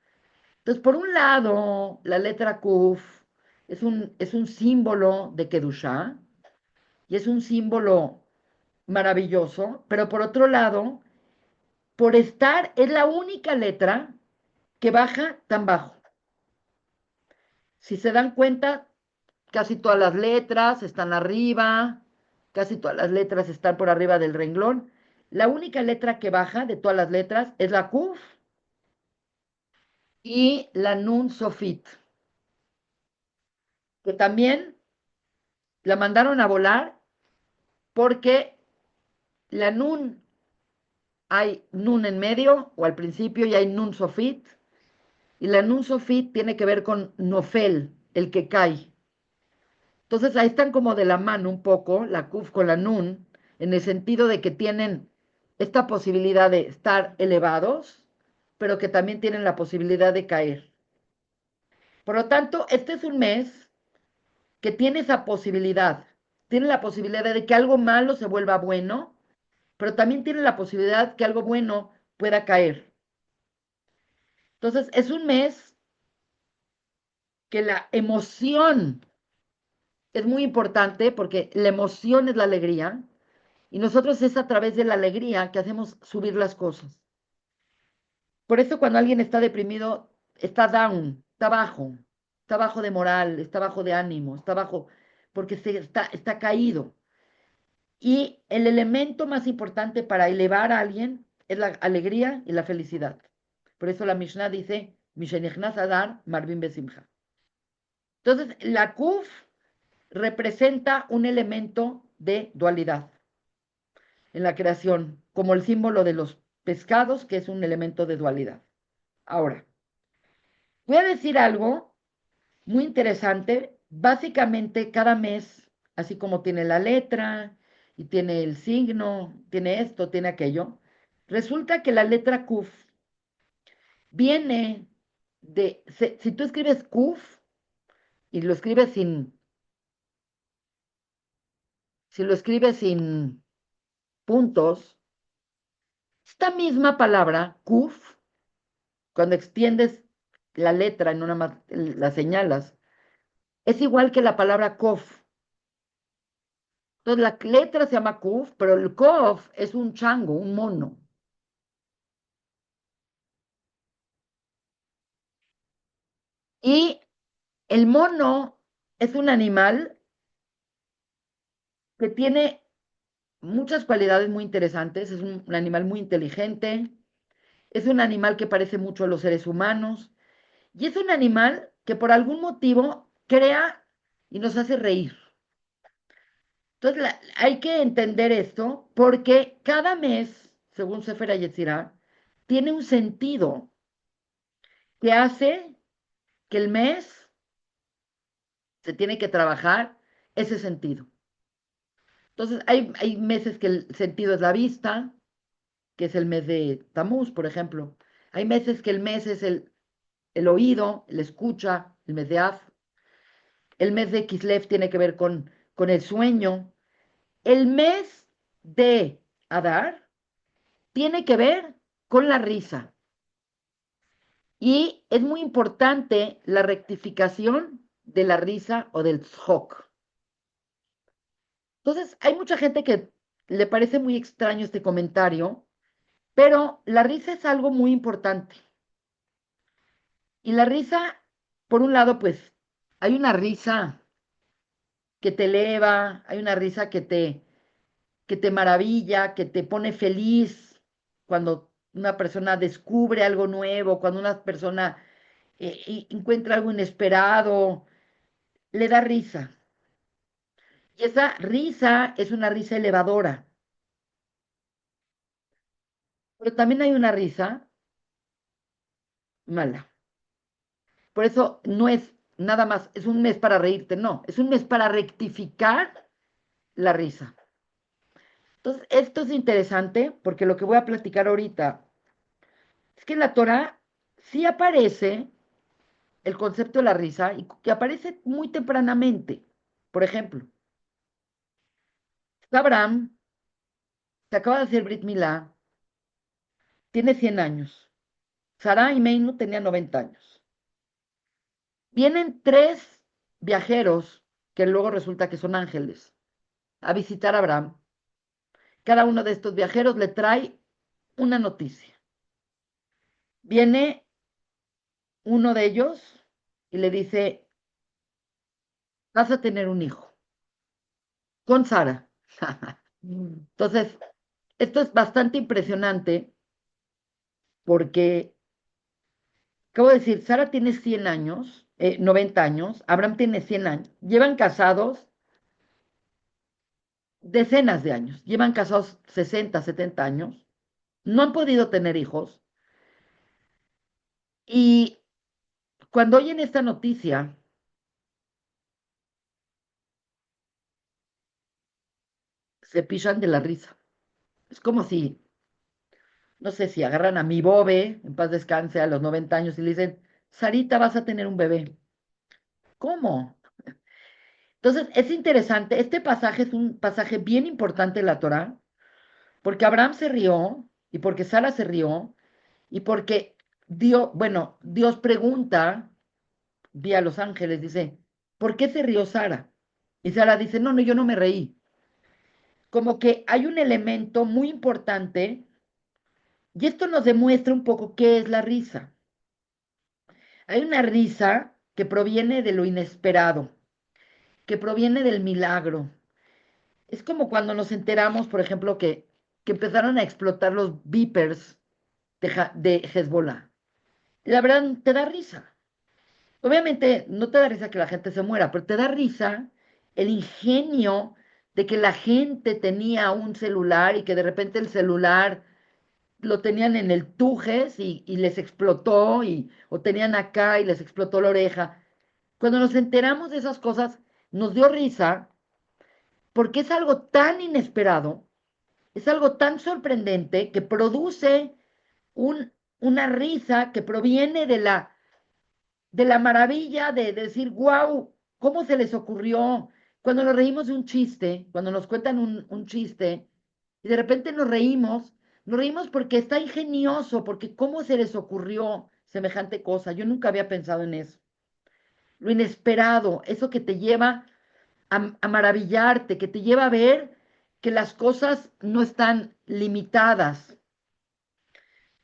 Entonces, por un lado, la letra Kuf es un símbolo de Kedushá y es un símbolo maravilloso, pero por otro lado, por estar, es la única letra que baja tan bajo. Si se dan cuenta, casi todas las letras están arriba, casi todas las letras están por arriba del renglón. La única letra que baja de todas las letras es la Kuf y la Nun Sofit, que también la mandaron a volar porque la Nun, hay Nun en medio o al principio y hay Nun Sofit, y la Nun Sofit tiene que ver con Nofel, el que cae. Entonces ahí están como de la mano un poco, la Kuf con la Nun, en el sentido de que tienen esta posibilidad de estar elevados, pero que también tienen la posibilidad de caer. Por lo tanto, este es un mes que tiene esa posibilidad, tiene la posibilidad de que algo malo se vuelva bueno, pero también tiene la posibilidad que algo bueno pueda caer. Entonces, es un mes que la emoción es muy importante porque la emoción es la alegría y nosotros es a través de la alegría que hacemos subir las cosas. Por eso cuando alguien está deprimido, está down, está bajo de moral, está bajo de ánimo, está bajo, porque está caído. Y el elemento más importante para elevar a alguien es la alegría y la felicidad. Por eso la Mishnah dice, Mishenichnas Adar, Marvin Besimcha. Entonces, la Kuf representa un elemento de dualidad en la creación, como el símbolo de los pescados, que es un elemento de dualidad. Ahora, voy a decir algo muy interesante. Básicamente, cada mes, así como tiene la letra y tiene el signo, tiene esto, tiene aquello, resulta que la letra Kuf viene si tú escribes Kuf y lo escribes si lo escribes sin puntos, esta misma palabra, Kuf, cuando extiendes la letra y no nada más la señalas, es igual que la palabra Kof. Entonces la letra se llama Kuf, pero el Kof es un chango, un mono. Y el mono es un animal que tiene muchas cualidades muy interesantes. Es un animal muy inteligente, es un animal que parece mucho a los seres humanos y es un animal que por algún motivo crea y nos hace reír. Entonces hay que entender esto porque cada mes, según Sefer Yetzirah, tiene un sentido que hace que el mes se tiene que trabajar ese sentido. Entonces hay meses que el sentido es la vista, que es el mes de Tamuz, por ejemplo. Hay meses que el mes es el oído, el escucha, el mes de Av. El mes de Kislev tiene que ver con el sueño. El mes de Adar tiene que ver con la risa. Y es muy importante la rectificación de la risa o del tzhok. Entonces, hay mucha gente que le parece muy extraño este comentario, pero la risa es algo muy importante. Y la risa, por un lado, pues hay una risa que te eleva, hay una risa que te maravilla, que te pone feliz cuando una persona descubre algo nuevo, cuando una persona encuentra algo inesperado, le da risa. Y esa risa es una risa elevadora. Pero también hay una risa mala. Por eso no es nada más, es un mes para reírte, no, es un mes para rectificar la risa. Entonces, esto es interesante porque lo que voy a platicar ahorita es que en la Torah sí aparece el concepto de la risa y que aparece muy tempranamente. Por ejemplo, Abraham se acaba de hacer Brit Milá, tiene 100 años. Sarai Meinu tenía 90 años. Vienen tres viajeros, que luego resulta que son ángeles, a visitar a Abraham. Cada uno de estos viajeros le trae una noticia. Viene uno de ellos y le dice, vas a tener un hijo con Sara. Entonces, esto es bastante impresionante porque, acabo de decir, Sara tiene 100 años, 90 años, Abraham tiene 100 años, llevan casados decenas de años, llevan casados 60, 70 años, no han podido tener hijos y cuando oyen esta noticia, se pichan de la risa. Es como si, no sé, si agarran a mi Bobe, en paz descanse, a los 90 años y le dicen, Sarita, vas a tener un bebé. ¿Cómo? Entonces, es interesante, este pasaje es un pasaje bien importante de la Torá, porque Abraham se rió y porque Sara se rió y porque Dios, bueno, Dios pregunta vía los ángeles, dice, ¿por qué se rió Sara? Y Sara dice, no, no, yo no me reí. Como que hay un elemento muy importante y esto nos demuestra un poco qué es la risa. Hay una risa que proviene de lo inesperado, que proviene del milagro. Es como cuando nos enteramos, por ejemplo, que empezaron a explotar los beepers de Hezbollah. La verdad, te da risa. Obviamente, no te da risa que la gente se muera, pero te da risa el ingenio de que la gente tenía un celular y que de repente el celular lo tenían en el tujes y les explotó, o tenían acá y les explotó la oreja. Cuando nos enteramos de esas cosas, nos dio risa porque es algo tan inesperado, es algo tan sorprendente que produce una risa que proviene de la maravilla de decir, wow, ¿cómo se les ocurrió? Cuando nos reímos de un chiste, cuando nos cuentan un chiste y de repente nos reímos porque está ingenioso, porque ¿cómo se les ocurrió semejante cosa? Yo nunca había pensado en eso. Lo inesperado, eso que te lleva a maravillarte, que te lleva a ver que las cosas no están limitadas.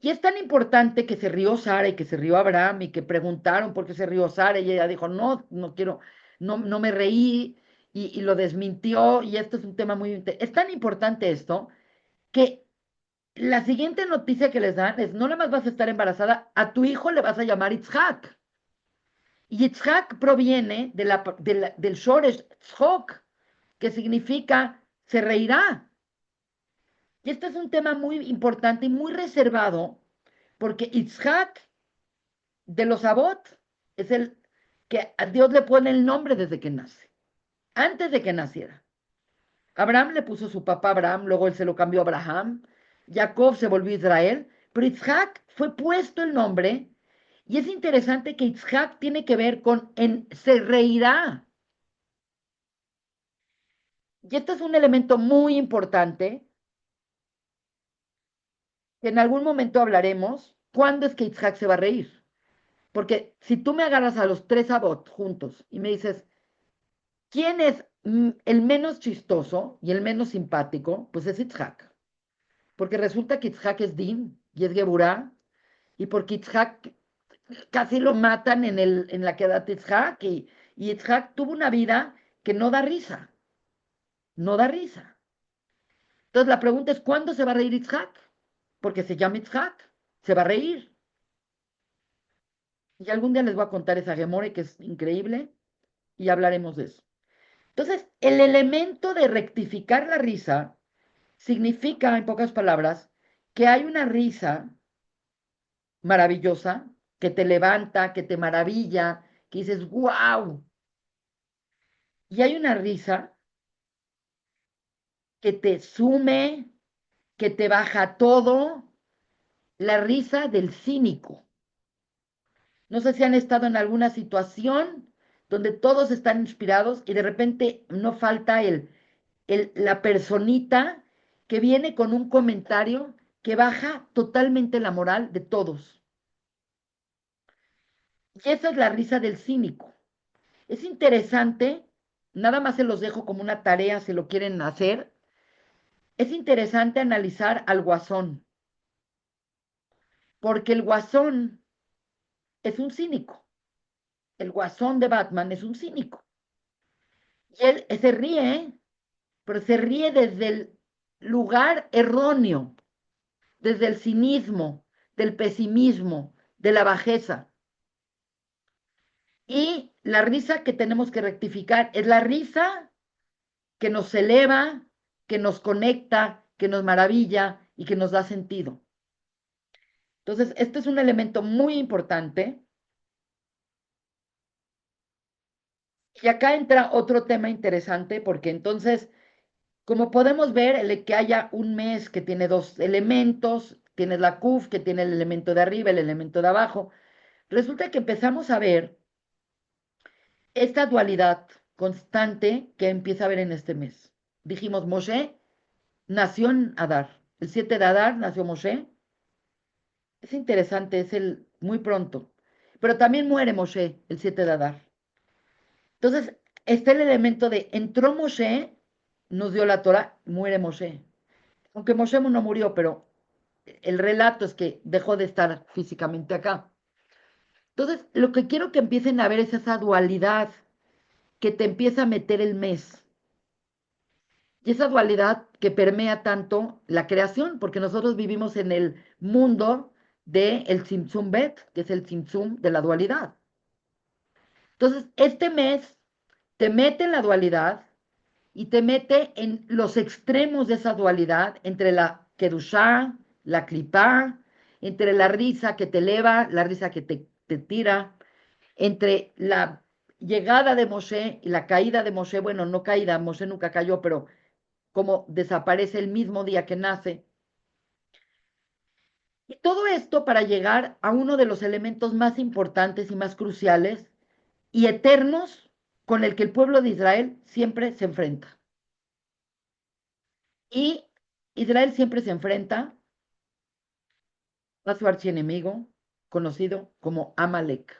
Y es tan importante que se rió Sara y que se rió Abraham y que preguntaron por qué se rió Sara y ella dijo, no, no quiero, no, no me reí y lo desmintió y esto es un tema muy... Es tan importante esto que la siguiente noticia que les dan es, no nada más vas a estar embarazada, a tu hijo le vas a llamar Itzhak. Y Yitzhak proviene del Shoresh Tzchok, que significa se reirá. Y este es un tema muy importante y muy reservado, porque Yitzhak de los Abot es el que a Dios le pone el nombre desde que nace, antes de que naciera. Abraham le puso su papá Abraham, luego él se lo cambió a Abraham. Jacob se volvió Israel, pero Yitzhak fue puesto el nombre. Y es interesante que Yitzhak tiene que ver con se reirá. Y este es un elemento muy importante que en algún momento hablaremos. ¿Cuándo es que Yitzhak se va a reír? Porque si tú me agarras a los tres Abot juntos y me dices, ¿quién es el menos chistoso y el menos simpático? Pues es Yitzhak. Porque resulta que Yitzhak es Din y es Geburah, y porque Yitzhak casi lo matan en la queda de Yitzhak, y Yitzhak tuvo una vida que no da risa, no da risa. Entonces la pregunta es, ¿cuándo se va a reír Yitzhak? Porque se llama Yitzhak, se va a reír. Y algún día les voy a contar esa gemore que es increíble y hablaremos de eso. Entonces, el elemento de rectificar la risa significa, en pocas palabras, que hay una risa maravillosa que te levanta, que te maravilla, que dices, wow. Y hay una risa que te sume, que te baja todo, la risa del cínico. No sé si han estado en alguna situación donde todos están inspirados y de repente no falta la personita que viene con un comentario que baja totalmente la moral de todos. Y esa es la risa del cínico. Es interesante, nada más se los dejo como una tarea si lo quieren hacer. Es interesante analizar al guasón, porque el guasón es un cínico. El guasón de Batman es un cínico. Y él se ríe, pero se ríe desde el lugar erróneo, desde el cinismo, del pesimismo, de la bajeza. Y la risa que tenemos que rectificar es la risa que nos eleva, que nos conecta, que nos maravilla y que nos da sentido. Entonces, este es un elemento muy importante. Y acá entra otro tema interesante porque entonces, como podemos ver, el que haya un mes que tiene dos elementos, tienes la CUF que tiene el elemento de arriba, el elemento de abajo, resulta que empezamos a ver esta dualidad constante que empieza a haber en este mes. Dijimos, Moshe nació en Adar. El 7 de Adar nació Moshe. Es interesante, es el muy pronto. Pero también muere Moshe el 7 de Adar. Entonces, está el elemento de entró Moshe, nos dio la Torah, muere Moshe. Aunque Moshe no murió, pero el relato es que dejó de estar físicamente acá. Entonces, lo que quiero que empiecen a ver es esa dualidad que te empieza a meter el mes. Y esa dualidad que permea tanto la creación, porque nosotros vivimos en el mundo del Tzimtzum Bet, que es el Tzimtzum de la dualidad. Entonces, este mes te mete en la dualidad y te mete en los extremos de esa dualidad entre la Kedushá, la Klipá, entre la risa que te eleva, la risa que te tira, entre la llegada de Moshe y la caída de Moshe, bueno, no caída, Moshe nunca cayó, pero como desaparece el mismo día que nace. Y todo esto para llegar a uno de los elementos más importantes y más cruciales y eternos con el que el pueblo de Israel siempre se enfrenta. Y Israel siempre se enfrenta a su archienemigo, conocido como Amalek.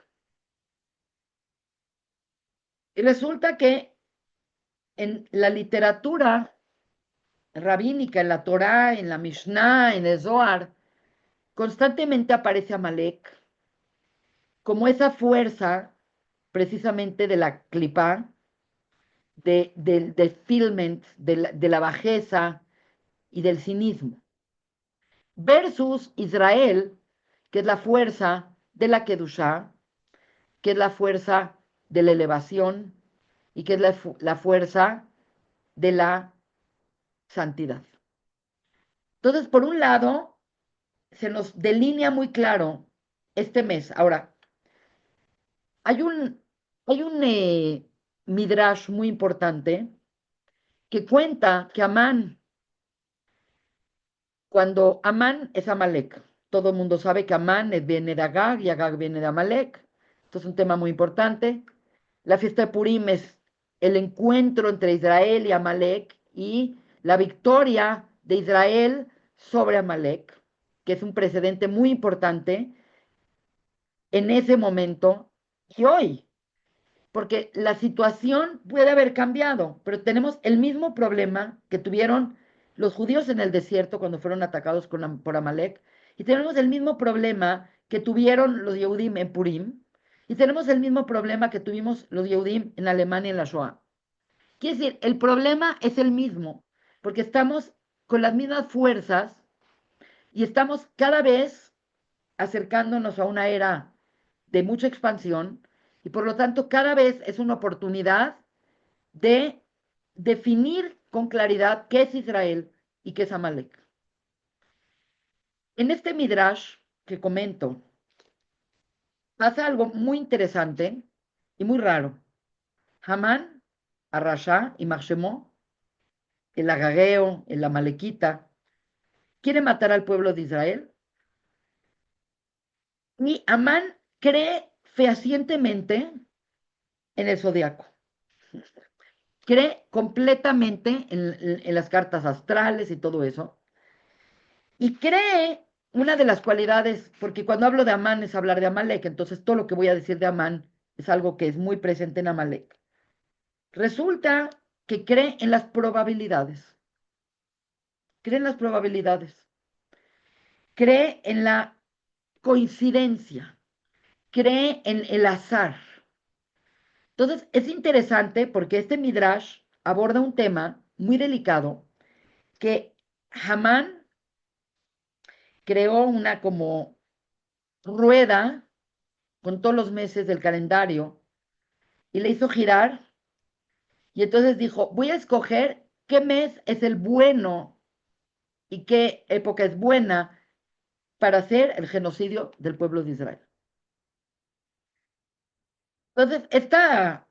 Y resulta que en la literatura rabínica, en la Torá, en la Mishnah, en el Zohar, constantemente aparece Amalek como esa fuerza precisamente de la clipa, del defilement, de la bajeza y del cinismo, versus Israel, que es la fuerza de la Kedushá, que es la fuerza de la elevación y que es la fuerza de la santidad. Entonces, por un lado, se nos delinea muy claro este mes. Ahora, hay un, hay un midrash muy importante que cuenta que Amán, cuando Amán es Amalek, todo el mundo sabe que Amán viene de Agag y Agag viene de Amalek. Esto es un tema muy importante. La fiesta de Purim es el encuentro entre Israel y Amalek y la victoria de Israel sobre Amalek, que es un precedente muy importante en ese momento y hoy, porque la situación puede haber cambiado, pero tenemos el mismo problema que tuvieron los judíos en el desierto cuando fueron atacados por Amalek, y tenemos el mismo problema que tuvieron los Yehudim en Purim, y tenemos el mismo problema que tuvimos los Yehudim en Alemania en la Shoah. Quiere decir, el problema es el mismo, porque estamos con las mismas fuerzas y estamos cada vez acercándonos a una era de mucha expansión y por lo tanto cada vez es una oportunidad de definir con claridad qué es Israel y qué es Amalek. En este Midrash que comento, pasa algo muy interesante y muy raro. Hamán, Arashá y Marshemó, el agageo, el amalequita, quiere matar al pueblo de Israel y Amán cree fehacientemente en el zodiaco. Cree completamente en las cartas astrales y todo eso. Y cree una de las cualidades, porque cuando hablo de Amán es hablar de Amalek, entonces todo lo que voy a decir de Amán es algo que es muy presente en Amalek. Resulta que cree en las probabilidades. Cree en las probabilidades. Cree en la coincidencia. Cree en el azar. Entonces, es interesante porque este Midrash aborda un tema muy delicado que Hamán creó una como rueda con todos los meses del calendario y le hizo girar y entonces dijo, voy a escoger qué mes es el bueno y qué época es buena para hacer el genocidio del pueblo de Israel. Entonces, está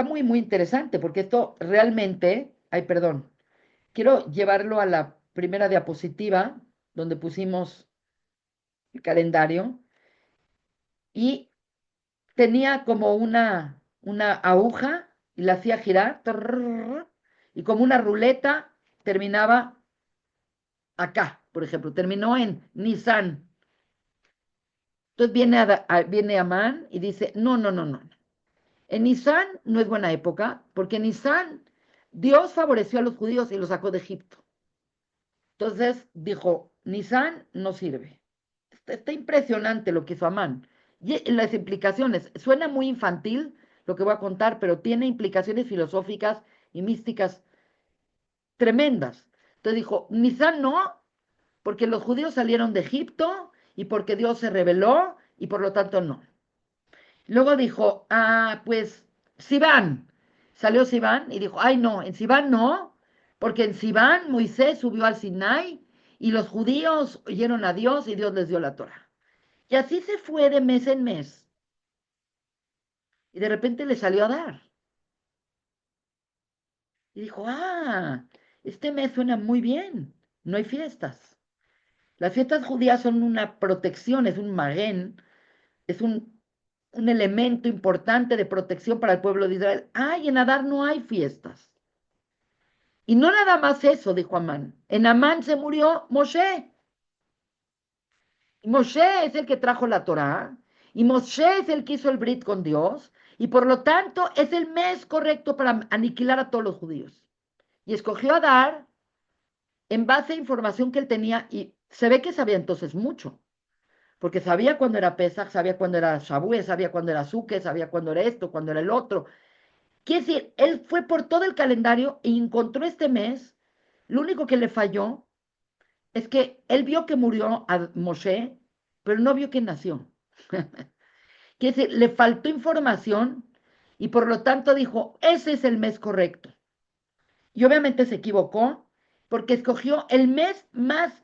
muy, muy interesante porque esto realmente, ay, perdón, quiero llevarlo a la primera diapositiva donde pusimos el calendario y tenía como una aguja y la hacía girar y como una ruleta terminaba acá, por ejemplo, terminó en Nisan. Entonces viene Amán y dice, no, no, no, no. En Nisan no es buena época, porque en Nisan Dios favoreció a los judíos y los sacó de Egipto. Entonces dijo, Nisan no sirve. Está impresionante lo que hizo Amán. Y las implicaciones, suena muy infantil lo que voy a contar, pero tiene implicaciones filosóficas y místicas tremendas. Entonces dijo, Nisan no, porque los judíos salieron de Egipto y porque Dios se rebeló y por lo tanto no. Luego dijo, pues Sivan. Salió Sivan y dijo, ay no, en Sivan no, porque en Sivan Moisés subió al Sinai y los judíos oyeron a Dios y Dios les dio la Torah. Y así se fue de mes en mes. Y de repente le salió a dar. Y dijo, este mes suena muy bien, no hay fiestas. Las fiestas judías son una protección, es un magén, es un elemento importante de protección para el pueblo de Israel. En Adar no hay fiestas. Y no nada más eso, dijo Amán. En Amán se murió Moshe. Y Moshe es el que trajo la Torá. Y Moshe es el que hizo el Brit con Dios. Y por lo tanto es el mes correcto para aniquilar a todos los judíos. Y escogió Adar en base a información que él tenía, y se ve que sabía entonces mucho, porque sabía cuándo era Pesach, sabía cuándo era Shavuot, sabía cuándo era Sukkot, sabía cuándo era esto, cuándo era el otro. Quiere decir, él fue por todo el calendario y encontró este mes. Lo único que le falló es que él vio que murió a Moshe, pero no vio que nació. Quiere decir, le faltó información y por lo tanto dijo, ese es el mes correcto. Y obviamente se equivocó porque escogió el mes más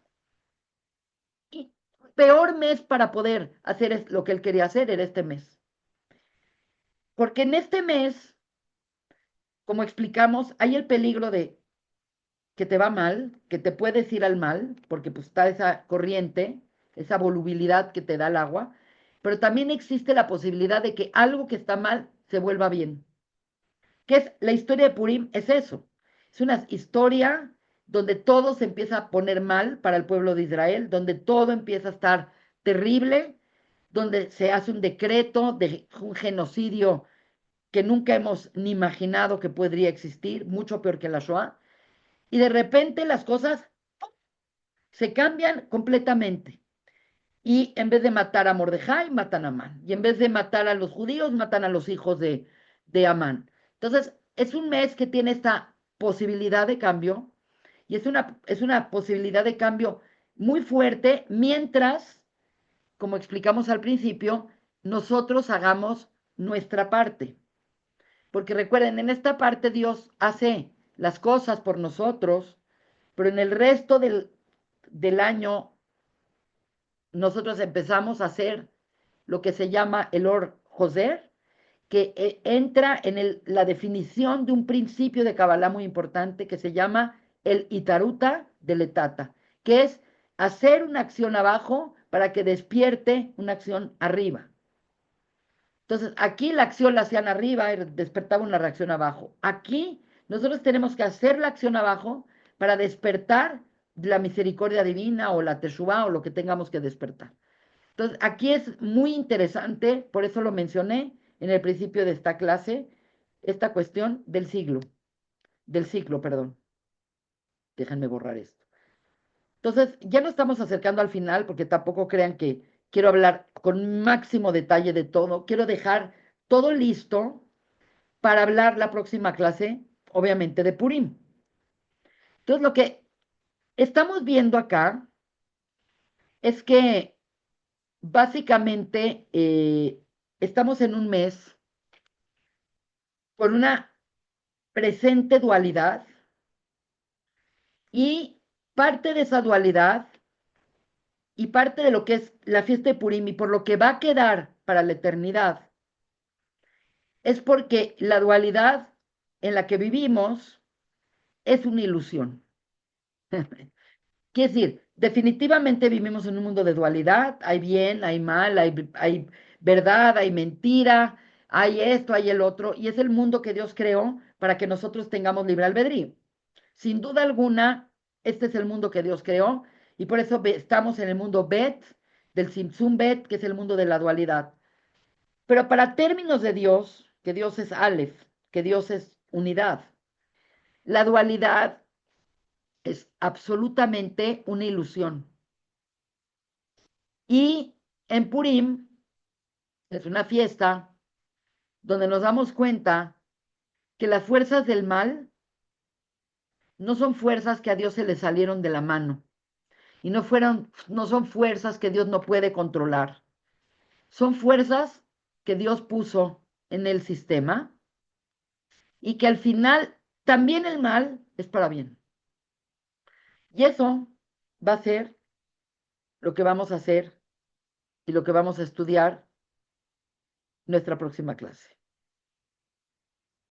peor mes para poder hacer lo que él quería hacer, era este mes. Porque en este mes, como explicamos, hay el peligro de que te va mal, que te puedes ir al mal, porque pues está esa corriente, esa volubilidad que te da el agua, pero también existe la posibilidad de que algo que está mal se vuelva bien. ¿Qué es la historia de Purim? Es eso. Es una historia donde todo se empieza a poner mal para el pueblo de Israel, donde todo empieza a estar terrible, donde se hace un decreto de un genocidio que nunca hemos ni imaginado que podría existir, mucho peor que la Shoah, y de repente las cosas se cambian completamente. Y en vez de matar a Mordejai, matan a Amán. Y en vez de matar a los judíos, matan a los hijos de Amán. Entonces, es un mes que tiene esta posibilidad de cambio, y es una posibilidad de cambio muy fuerte, mientras, como explicamos al principio, nosotros hagamos nuestra parte. Porque recuerden, en esta parte Dios hace las cosas por nosotros, pero en el resto del año nosotros empezamos a hacer lo que se llama el Or Joser, que entra en la definición de un principio de Kabbalah muy importante que se llama el Itaruta del Etata, que es hacer una acción abajo para que despierte una acción arriba. Entonces, aquí la acción la hacían arriba y despertaba una reacción abajo. Aquí nosotros tenemos que hacer la acción abajo para despertar la misericordia divina o la teshuvah o lo que tengamos que despertar. Entonces, aquí es muy interesante, por eso lo mencioné en el principio de esta clase, esta cuestión del ciclo, perdón. Déjenme borrar esto. Entonces, ya nos estamos acercando al final, porque tampoco crean que quiero hablar con máximo detalle de todo. Quiero dejar todo listo para hablar la próxima clase, obviamente, de Purim. Entonces, lo que estamos viendo acá es que básicamente estamos en un mes con una presente dualidad y parte de esa dualidad y parte de lo que es la fiesta de Purim y por lo que va a quedar para la eternidad es porque la dualidad en la que vivimos es una ilusión. Quiere decir, definitivamente vivimos en un mundo de dualidad, hay bien, hay mal, hay verdad, hay mentira, hay esto, hay el otro, y es el mundo que Dios creó para que nosotros tengamos libre albedrío. Sin duda alguna, este es el mundo que Dios creó, y por eso estamos en el mundo Bet, del Simsum Bet, que es el mundo de la dualidad. Pero para términos de Dios, que Dios es Aleph, que Dios es unidad, la dualidad es absolutamente una ilusión. Y en Purim es una fiesta donde nos damos cuenta que las fuerzas del mal no son fuerzas que a Dios se le salieron de la mano y no son fuerzas que Dios no puede controlar. Son fuerzas que Dios puso en el sistema y que al final también el mal es para bien. Y eso va a ser lo que vamos a hacer y lo que vamos a estudiar en nuestra próxima clase.